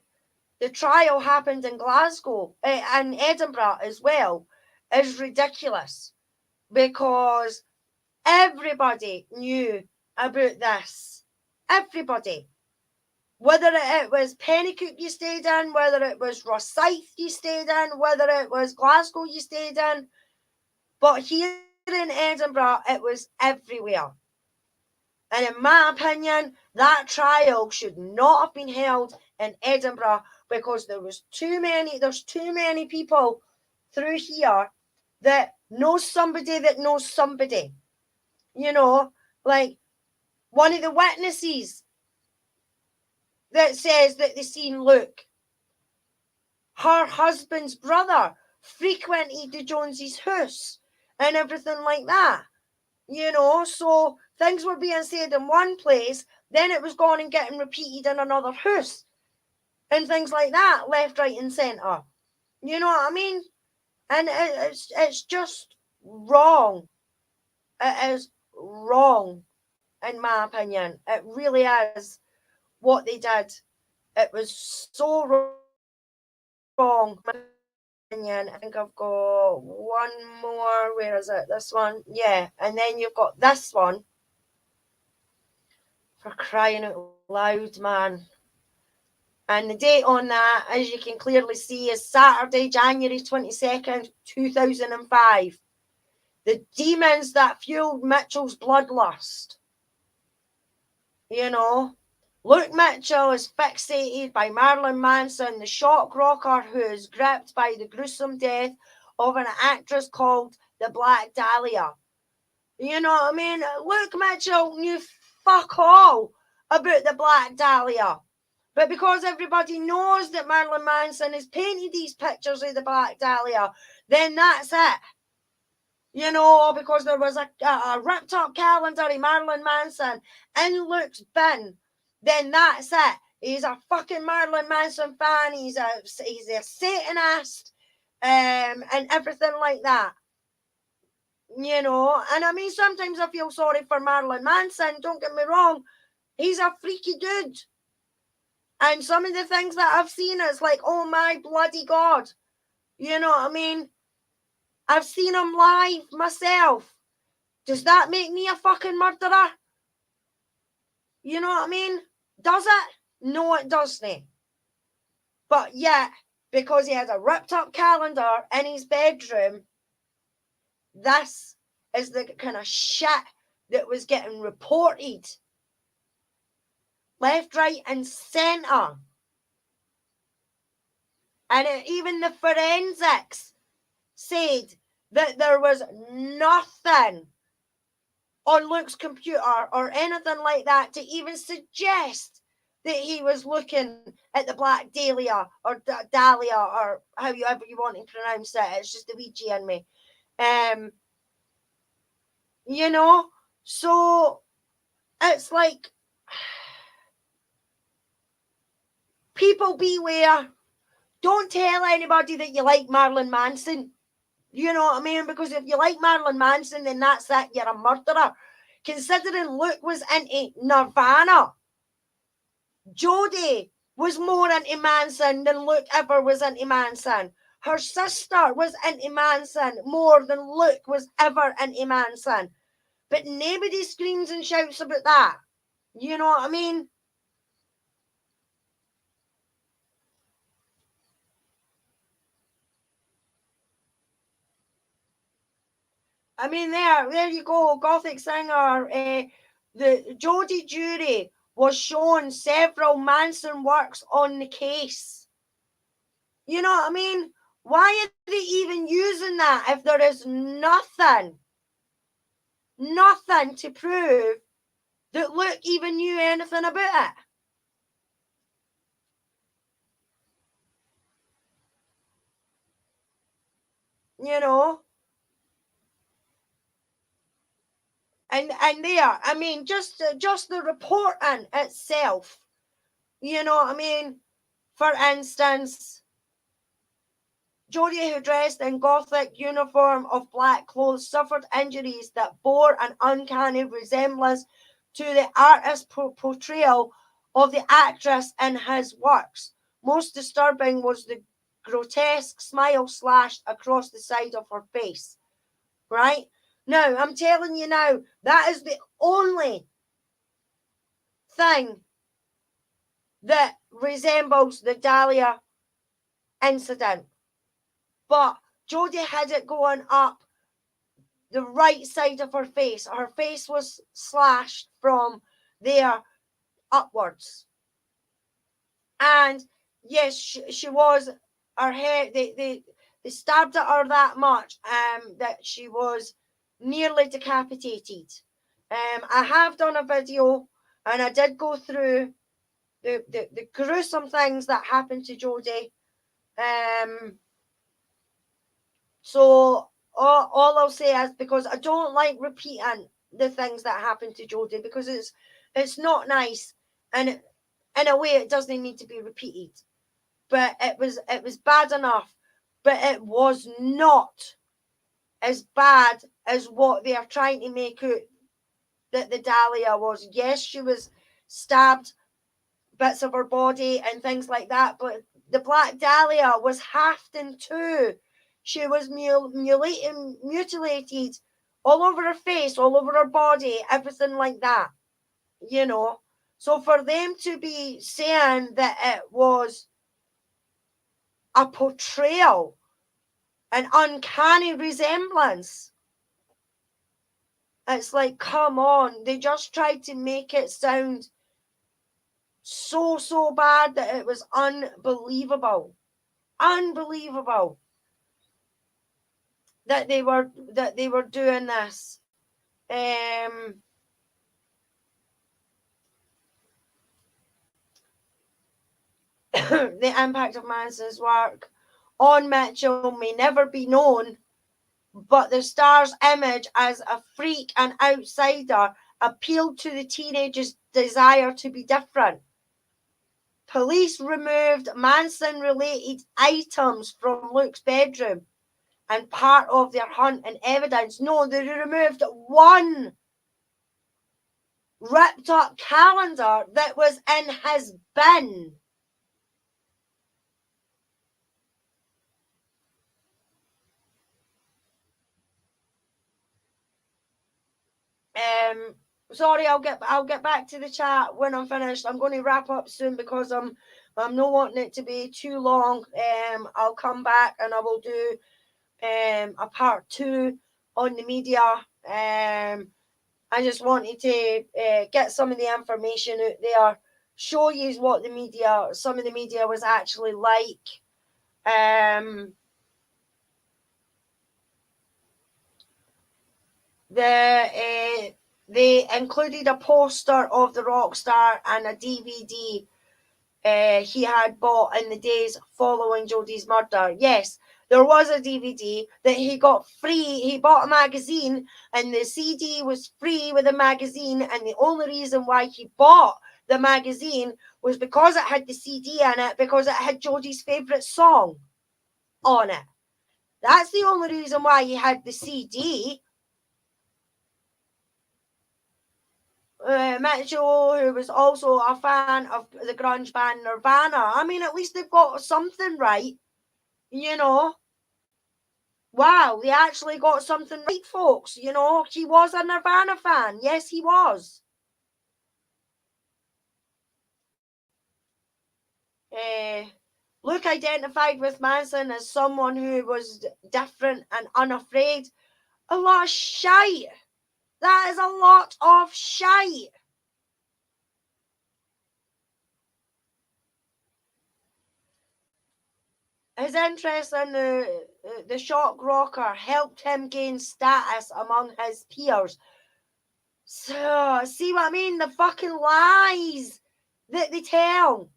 trial happened in Glasgow and Edinburgh as well is ridiculous, because everybody knew about this. Everybody. Whether it was Pennycook you stayed in, whether it was Rosyth you stayed in, whether it was Glasgow you stayed in, but here in Edinburgh it was everywhere. And in my opinion, that trial should not have been held in Edinburgh because there's too many people through here that knows somebody that knows somebody. You know, like one of the witnesses that says that they seen Luke, her husband's brother, frequented the Joneses' house and everything like that. You know, so things were being said in one place, then it was going and getting repeated in another house. And things like that, left, right and centre. You know what I mean? And it's just wrong. It is wrong, in my opinion. It really is what they did. It was so wrong. I think I've got one more. Where is it? This one? Yeah. And then you've got this one. For crying out loud, man. And the date on that, as you can clearly see, is Saturday, January 22nd, 2005. The demons that fueled Mitchell's bloodlust. You know, Luke Mitchell is fixated by Marilyn Manson, the shock rocker who is gripped by the gruesome death of an actress called the Black Dahlia. You know what I mean? Luke Mitchell knew fuck all about the Black Dahlia. But because everybody knows that Marilyn Manson has painted these pictures of the Black Dahlia, then that's it. You know, because there was a ripped up calendar of Marilyn Manson in Luke's bin, then that's it. He's a fucking Marilyn Manson fan. He's a Satanist, and everything like that. You know, and I mean, sometimes I feel sorry for Marilyn Manson. Don't get me wrong. He's a freaky dude. And some of the things that I've seen is like, oh my bloody God. You know what I mean? I've seen him live myself. Does that make me a fucking murderer? You know what I mean? Does it? No, it doesn't. But yet, because he has a ripped up calendar in his bedroom, this is the kind of shit that was getting reported. Left, right, and centre. And even the forensics said that there was nothing on Luke's computer or anything like that to even suggest that he was looking at the Black Dahlia or Dahlia or however you want to pronounce it. It's just the wee G in me. You know, so it's like, people beware. Don't tell anybody that you like Marilyn Manson. You know what I mean? Because if you like Marilyn Manson, then that's it. You're a murderer. Considering Luke was into Nirvana, Jodie was more into Manson than Luke ever was into Manson. Her sister was into Manson more than Luke was ever into Manson. But nobody screams and shouts about that. You know what I mean? I mean, there you go, Gothic singer. The Jodie jury was shown several Manson works on the case. You know what I mean? Why are they even using that if there is nothing to prove that Luke even knew anything about it? You know? And there, I mean, just the reporting itself, you know what I mean? For instance, Jodie, who dressed in Gothic uniform of black clothes, suffered injuries that bore an uncanny resemblance to the artist's portrayal of the actress in his works. Most disturbing was the grotesque smile slashed across the side of her face. Right? Now, I'm telling you now, that is the only thing that resembles the Dahlia incident. But Jodie had it going up the right side of her face. Her face was slashed from there upwards. And yes, she was, her hair, they stabbed at her that much that she was nearly decapitated. I have done a video and I did go through the gruesome things that happened to Jodie. So all I'll say is, because I don't like repeating the things that happened to Jodie, because it's not nice, and in a way it doesn't need to be repeated. But it was bad enough, but it was not as bad as what they are trying to make out that the Dahlia was. Yes, she was stabbed, bits of her body and things like that, but the Black Dahlia was halved in two. She was mutilated all over her face, all over her body, everything like that, you know. So for them to be saying that it was a portrayal, an uncanny resemblance, it's like, come on. They just tried to make it sound so bad that it was unbelievable. Unbelievable that they were doing this. The impact of Manson's work on Mitchell may never be known, but the star's image as a freak and outsider appealed to the teenager's desire to be different. Police removed Manson-related items from Luke's bedroom and part of their hunt and evidence. No, they removed one ripped up calendar that was in his bin. Sorry, I'll get back to the chat when I'm finished. I'm going to wrap up soon because I'm not wanting it to be too long. I'll come back and I will do a part 2 on the media. I just wanted to get some of the information out there, show you what some of the media was actually like. They included a poster of the rock star and a DVD he had bought in the days following Jodie's murder. Yes, there was a DVD that he got free. He bought a magazine and the CD was free with a magazine, and the only reason why he bought the magazine was because it had the CD in it, because it had Jodie's favourite song on it. That's the only reason why he had the CD. Mitchell, who was also a fan of the grunge band Nirvana. I mean, at least they've got something right, you know. Wow, they actually got something right, folks. You know, he was a Nirvana fan. Yes, he was. Luke identified with Manson as someone who was different and unafraid. A lot of shite. That is a lot of shite. His interest in the shock rocker helped him gain status among his peers. So, see what I mean? The fucking lies that they tell.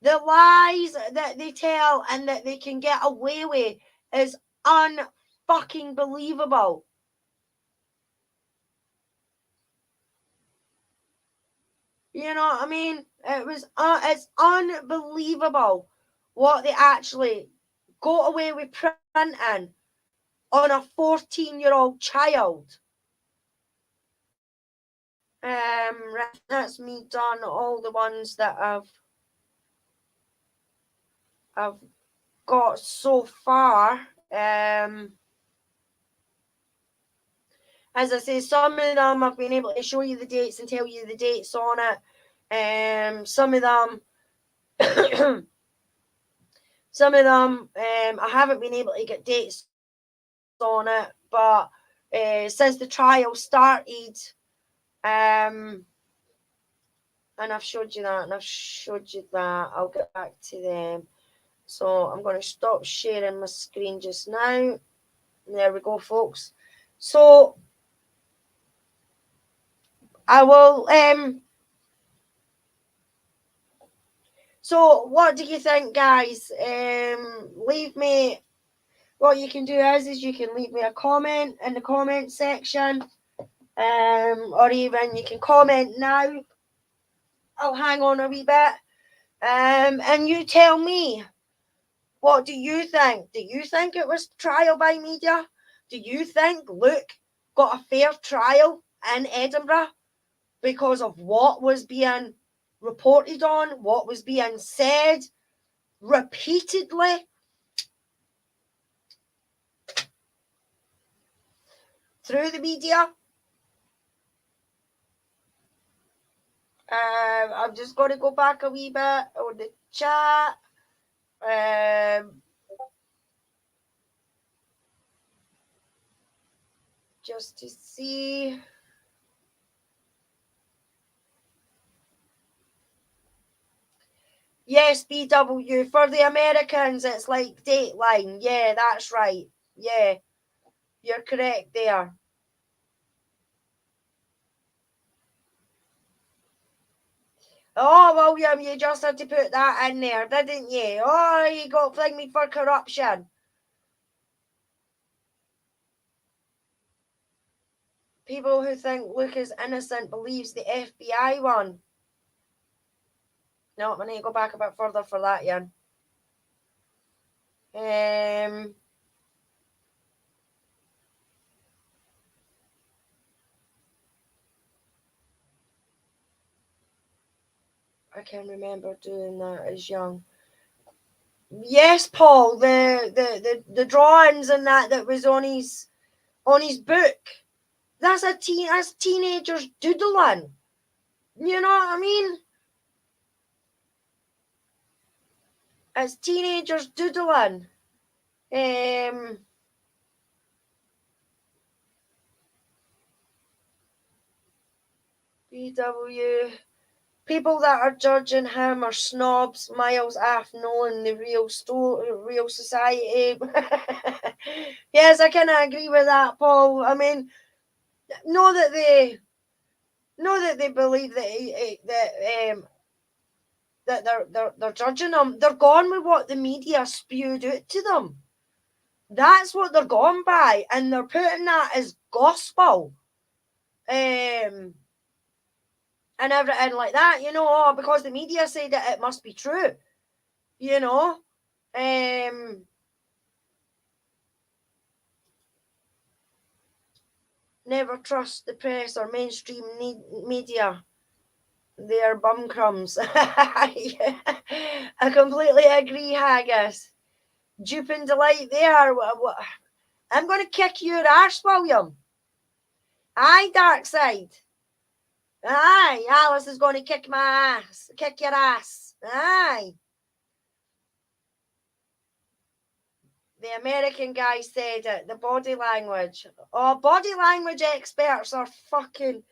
The lies that they tell and that they can get away with is unfucking believable. You know what I mean? It's unbelievable what they actually got away with printing on a 14-year-old child. That's me done all the ones that I've got so far. As I say, some of them I've been able to show you the dates and tell you the dates on it. Some of them I haven't been able to get dates on it, but since the trial started, and I've showed you that, and I've showed you that. I'll get back to them. So I'm going to stop sharing my screen just now. There we go, folks. So I will. So what do you think, guys? Leave me. What you can do is you can leave me a comment in the comment section, or even you can comment now. I'll hang on a wee bit, and you tell me, what do you think? Do you think it was trial by media? Do you think Luke got a fair trial in Edinburgh because of what was being reported on, what was being said repeatedly through the media? I'm just going to go back a wee bit on the chat. Just to see. Yes, BW. For the Americans, it's like Dateline. Yeah, that's right. Yeah, you're correct there. Oh, William, you just had to put that in there, didn't you? Oh, you got flagged me for corruption. People who think Luke is innocent believes the FBI one. No, I need to go back a bit further for that, Ian. I can remember doing that as young. Yes, Paul, the drawings and that was on his book. That's teenagers doodling. You know what I mean? It's teenagers doodling. BW. People that are judging him are snobs, miles off knowing the real society. Yes, I kind of agree with that, Paul. I mean, know that they believe that they're judging him. They're gone with what the media spewed out to them. That's what they're gone by, and they're putting that as gospel. And everything like that, you know, because the media said that it must be true, you know. Never trust the press or mainstream media. They are bum crumbs. I completely agree, Haggis. Dupe and delight there. I'm going to kick your arse, William. Aye, dark side. Aye, Alice is going to kick my ass. Kick your ass. Aye. The American guy said it. The body language. Oh, body language experts are fucking...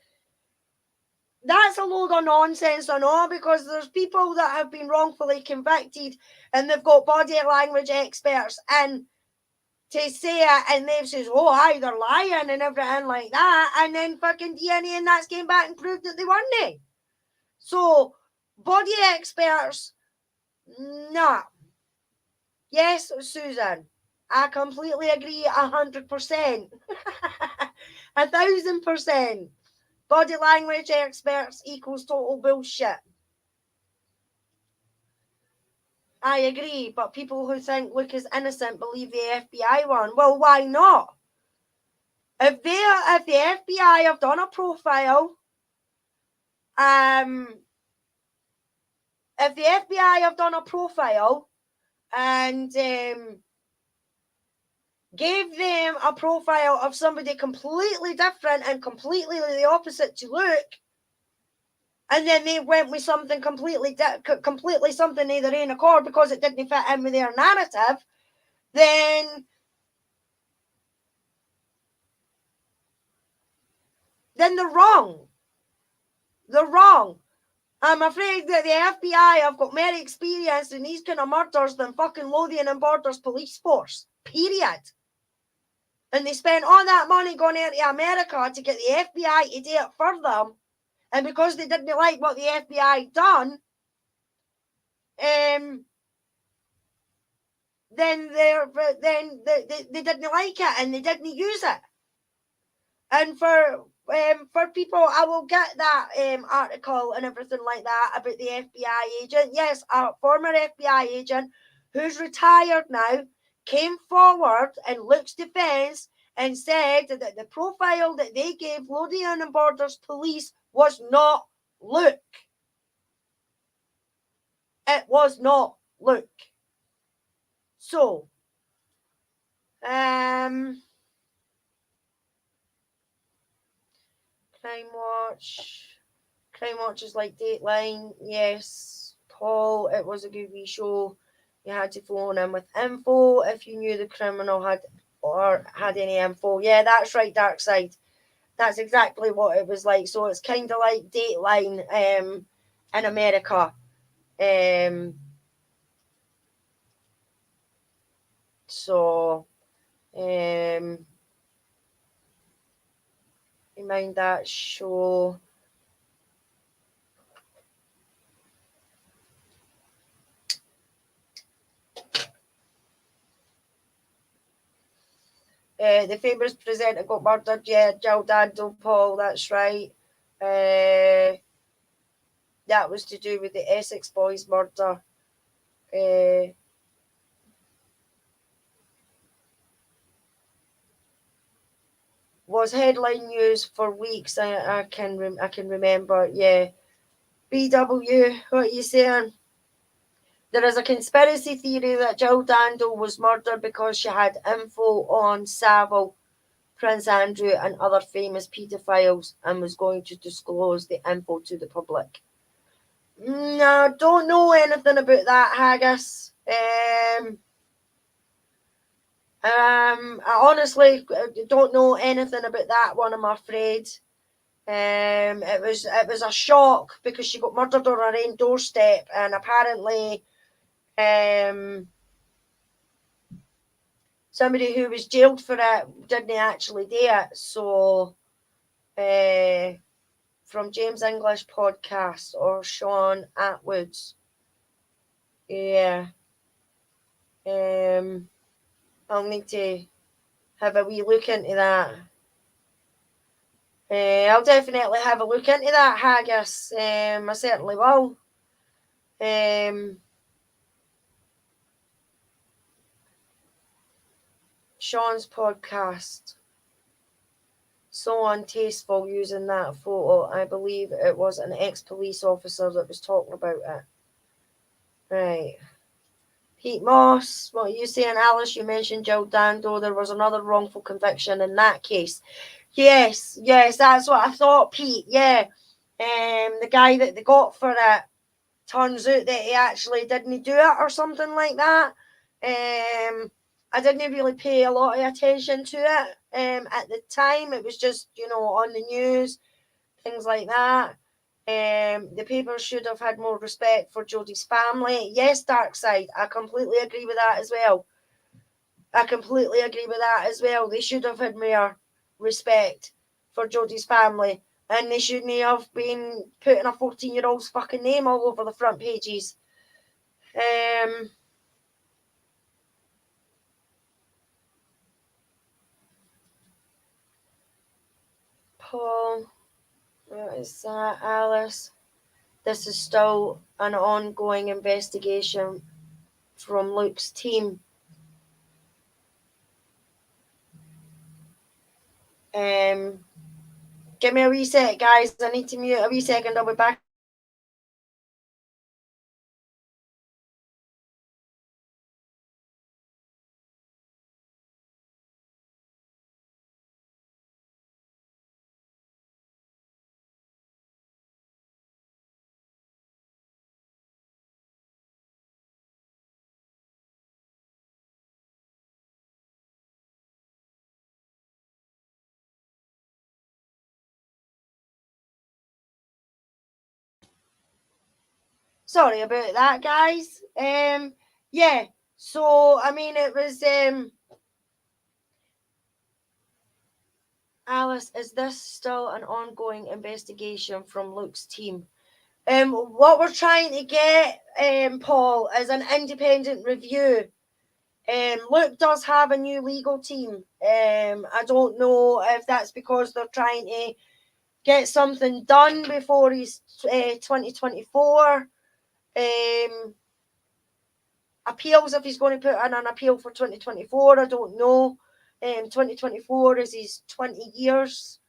That's a load of nonsense, I know, because there's people that have been wrongfully convicted and they've got body language experts in to say it, and they've said, oh, aye, they're lying and everything like that, and then fucking DNA and that's came back and proved that they weren't. So, body experts, nah. Yes, Susan, I completely agree 100%. 1,000%. Body language experts equals total bullshit. I agree, but people who think Luke is innocent believe the FBI one. Well, why not? If the FBI have done a profile, if the FBI have done a profile and gave them a profile of somebody completely different and completely the opposite to Luke, and then they went with something completely something they their own accord because it didn't fit in with their narrative, then then they're wrong. They're wrong. I'm afraid that the FBI have got more experience in these kind of murders than fucking Lothian and Borders Police Force. Period. And they spent all that money going into America to get the FBI to do it for them. And because they didn't like what the FBI done, then they didn't like it and they didn't use it. And for people, I will get that article and everything like that about the FBI agent. Yes, a former FBI agent who's retired now came forward in Luke's defence and said that the profile that they gave Lothian and Borders Police was not Luke. It was not Luke. So, Crime Watch is like Dateline. Yes, Paul, it was a good wee show. You had to phone in with info if you knew the criminal had any info. Yeah, that's right, Dark Side. That's exactly what it was like. So it's kind of like Dateline in America. Mind that show. The famous presenter got murdered. Yeah, Jill Dando, Paul. That's right. That was to do with the Essex Boys murder. Was headline news for weeks. I can remember. Yeah. BW, what are you saying? There is a conspiracy theory that Jill Dando was murdered because she had info on Savile, Prince Andrew, and other famous paedophiles and was going to disclose the info to the public. No, don't know anything about that, Haggis. I honestly don't know anything about that one, I'm afraid. It was a shock because she got murdered on her own doorstep, and apparently somebody who was jailed for it didn't actually do it. So from James English podcast or Sean Atwood's. Yeah. I'll need to have a wee look into that. I'll definitely have a look into that, Haggis. I certainly will. Sean's podcast. So untasteful using that photo. I believe it was an ex-police officer that was talking about it. Right. Pete Moss, what are you saying, Alice? You mentioned Jill Dando. There was another wrongful conviction in that case. Yes, that's what I thought, Pete. Yeah. The guy that they got for it, turns out that he actually didn't do it or something like that. I didn't really pay a lot of attention to it at the time. It was just, on the news, things like that. The paper should have had more respect for Jodie's family. Yes, Dark Side, I completely agree with that as well. They should have had more respect for Jodie's family. And they shouldn't have been putting a 14-year-old's fucking name all over the front pages. Paul, what is that, Alice? This is still an ongoing investigation from Luke's team. Give me a wee sec, guys. I need to mute a wee second. I'll be back. Sorry about that, guys. Yeah. So I mean, it was Alice. Is this still an ongoing investigation from Luke's team? What we're trying to get, Paul, is an independent review. Luke does have a new legal team. I don't know if that's because they're trying to get something done before he's 2024. Appeals, if he's going to put in an appeal for 2024, I don't know. 2024 is his 20 years.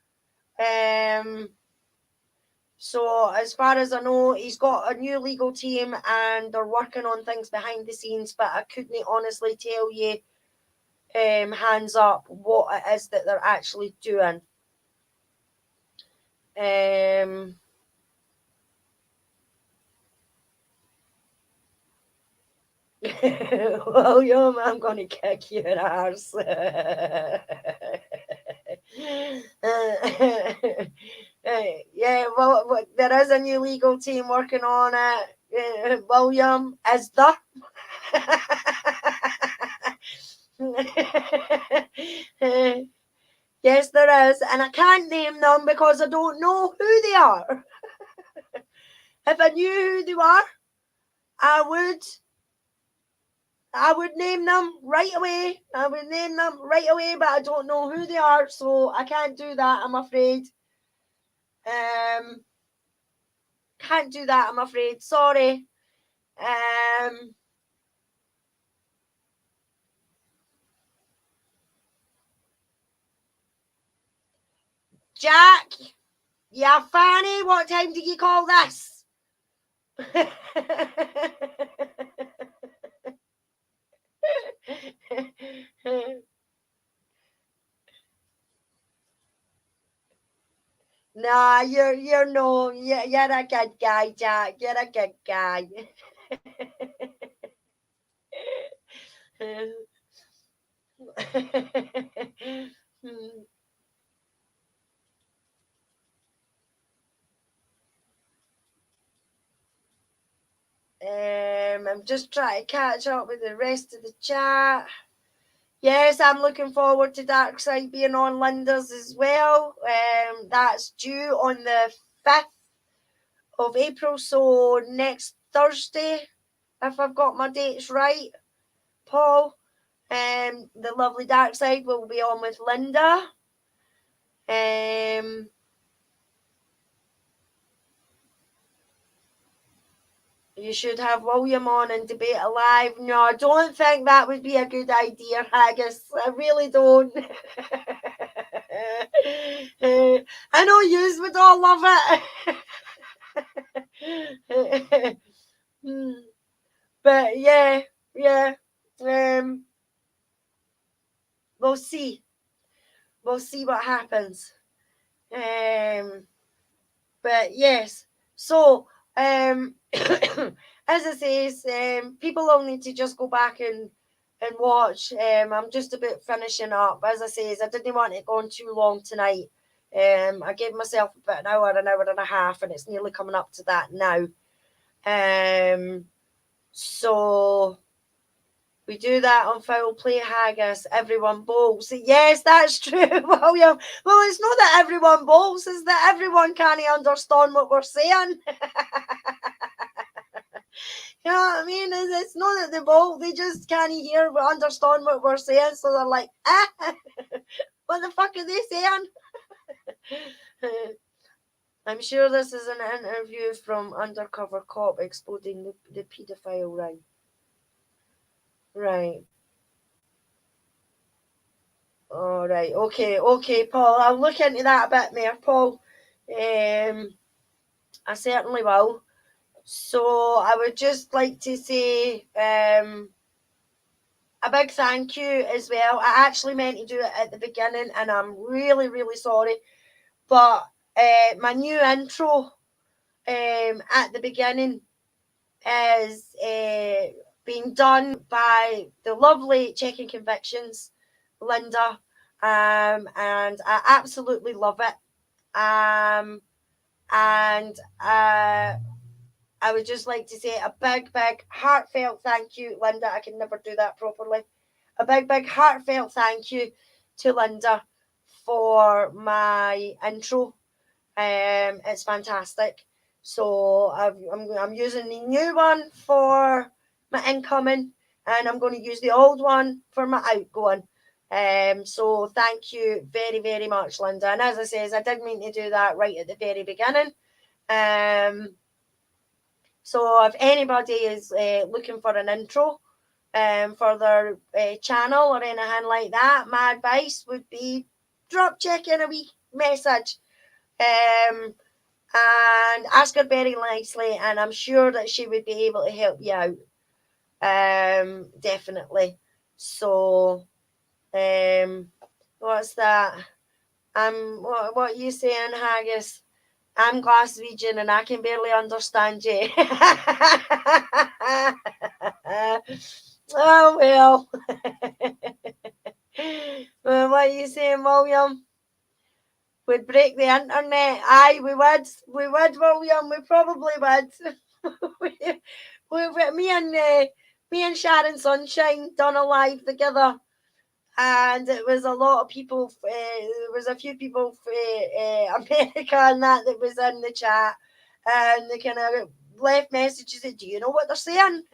So as far as I know, he's got a new legal team and they're working on things behind the scenes, but I couldn't honestly tell you, hands up, what it is that they're actually doing. William, I'm going to kick your arse. Yeah, well, there is a new legal team working on it. William, is there? Yes, there is, and I can't name them because I don't know who they are. If I knew who they were, I would name them right away. But I don't know who they are, so I can't do that, I'm afraid. Can't do that, I'm afraid. Sorry. Jack, yeah, Fanny, what time do you call this? Nah, you're a good guy, Jack. You're a good guy. I'm just trying to catch up with the rest of the chat. Yes, I'm looking forward to Darkside being on Linders as well. That's due on the 5th of April, so next Thursday, if I've got my dates right, Paul. The lovely Darkside will be on with Linda. You should have William on and debate alive. No, I don't think that would be a good idea, Haggis. I really don't. I know yous would all love it. But yeah. We'll see. We'll see what happens. But yes. So as I say, people will need to just go back and watch. I'm just about finishing up. As I say, I didn't want it going too long tonight. I gave myself about an hour and a half, and it's nearly coming up to that now. So we do that on Foul Play, Haggis. Everyone bowls. Yes, that's true, William. Well, it's not that everyone bowls, it's that everyone can't understand what we're saying. You know what I mean? It's not that they bowl, they just can't hear or understand what we're saying, so they're like, what the fuck are they saying? I'm sure this is an interview from Undercover Cop exploding the paedophile ring. Right. All right. Okay, Paul. I'll look into that a bit more, Paul. I certainly will. So I would just like to say a big thank you as well. I actually meant to do it at the beginning, and I'm really, really sorry. But my new intro at the beginning is being done by the lovely Checking Convictions, Linda, and I absolutely love it. And I would just like to say a big, big, heartfelt thank you, Linda. I can never do that properly. A big, big, heartfelt thank you to Linda for my intro. It's fantastic. So I'm using the new one for my incoming, and I'm going to use the old one for my outgoing. So thank you very, very much, Linda. And as I says, I did mean to do that right at the very beginning. So if anybody is looking for an intro for their channel or anything like that, my advice would be drop Chick in a wee message. And ask her very nicely, and I'm sure that she would be able to help you out. Definitely. So, what's that? What are you saying, Haggis? I'm Glaswegian and I can barely understand you. Oh well. Well, what are you saying, William? Would break the internet. Aye, we would, William. We probably would. Me and Sharon Sunshine done a live together, and it was a lot of people. There was a few people from America and that was in the chat, and they kind of left messages that, do you know what they're saying?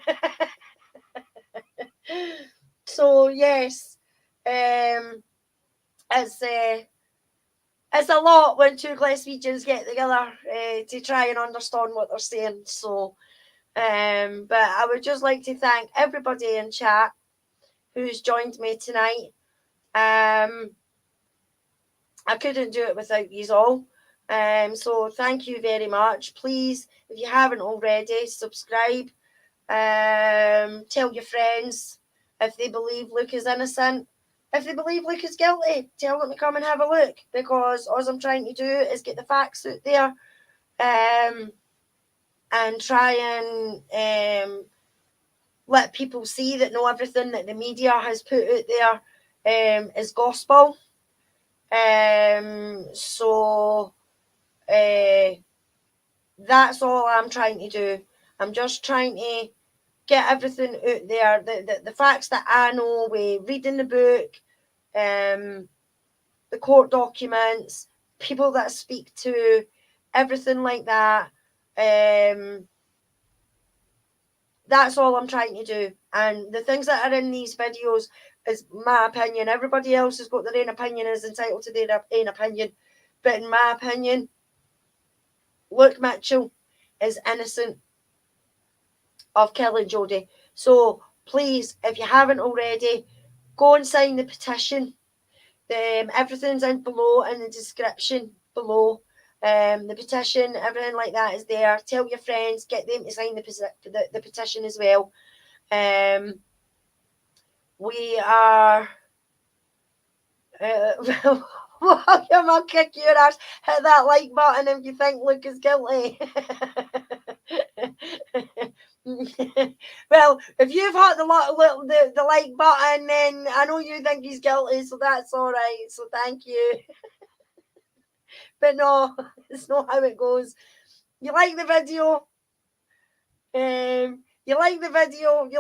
So yes, it's a lot when two Glaswegians get together to try and understand what they're saying. So, but I would just like to thank everybody in chat who's joined me tonight. I couldn't do it without you all. So thank you very much. Please, if you haven't already, subscribe. Tell your friends if they believe Luke is innocent. If they believe Luke is guilty, tell them to come and have a look, because all I'm trying to do is get the facts out there, and try and let people see that not everything that the media has put out there is gospel. So that's all I'm trying to do. I'm just trying to get everything out there, the facts that I know, reading the book, the court documents, people that I speak to, everything like that. That's all I'm trying to do. And the things that are in these videos is my opinion. Everybody else has got their own opinion, is entitled to their own opinion. But in my opinion, Luke Mitchell is innocent of killing Jodie. So please, if you haven't already, go and sign the petition. Everything's in below in the description below. The petition, everything like that is there. Tell your friends, get them to sign the petition as well. We are William, I'll kick your ass. Hit that like button if you think Luke is guilty. Well, if you've hit the like button, then I know you think he's guilty, so that's all right. So thank you. But no, it's not how it goes. You like the video? You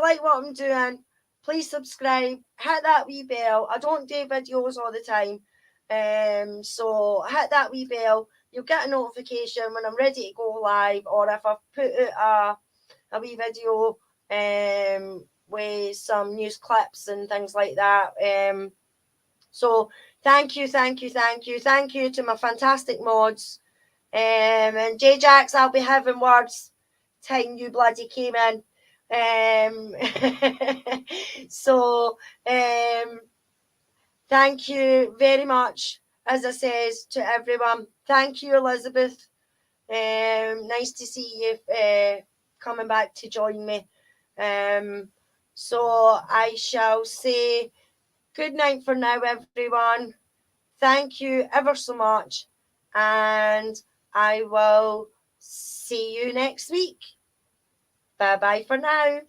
like what I'm doing? Please subscribe. Hit that wee bell. I don't do videos all the time. So hit that wee bell. You'll get a notification when I'm ready to go live, or if I put out a wee video with some news clips and things like that. So thank you to my fantastic mods. And J-Jax, I'll be having words time you bloody came in. So thank you very much, as I says, to everyone. Thank you, Elizabeth. Nice to see you coming back to join me. So I shall say good night for now, everyone. Thank you ever so much, and I will see you next week. Bye bye for now.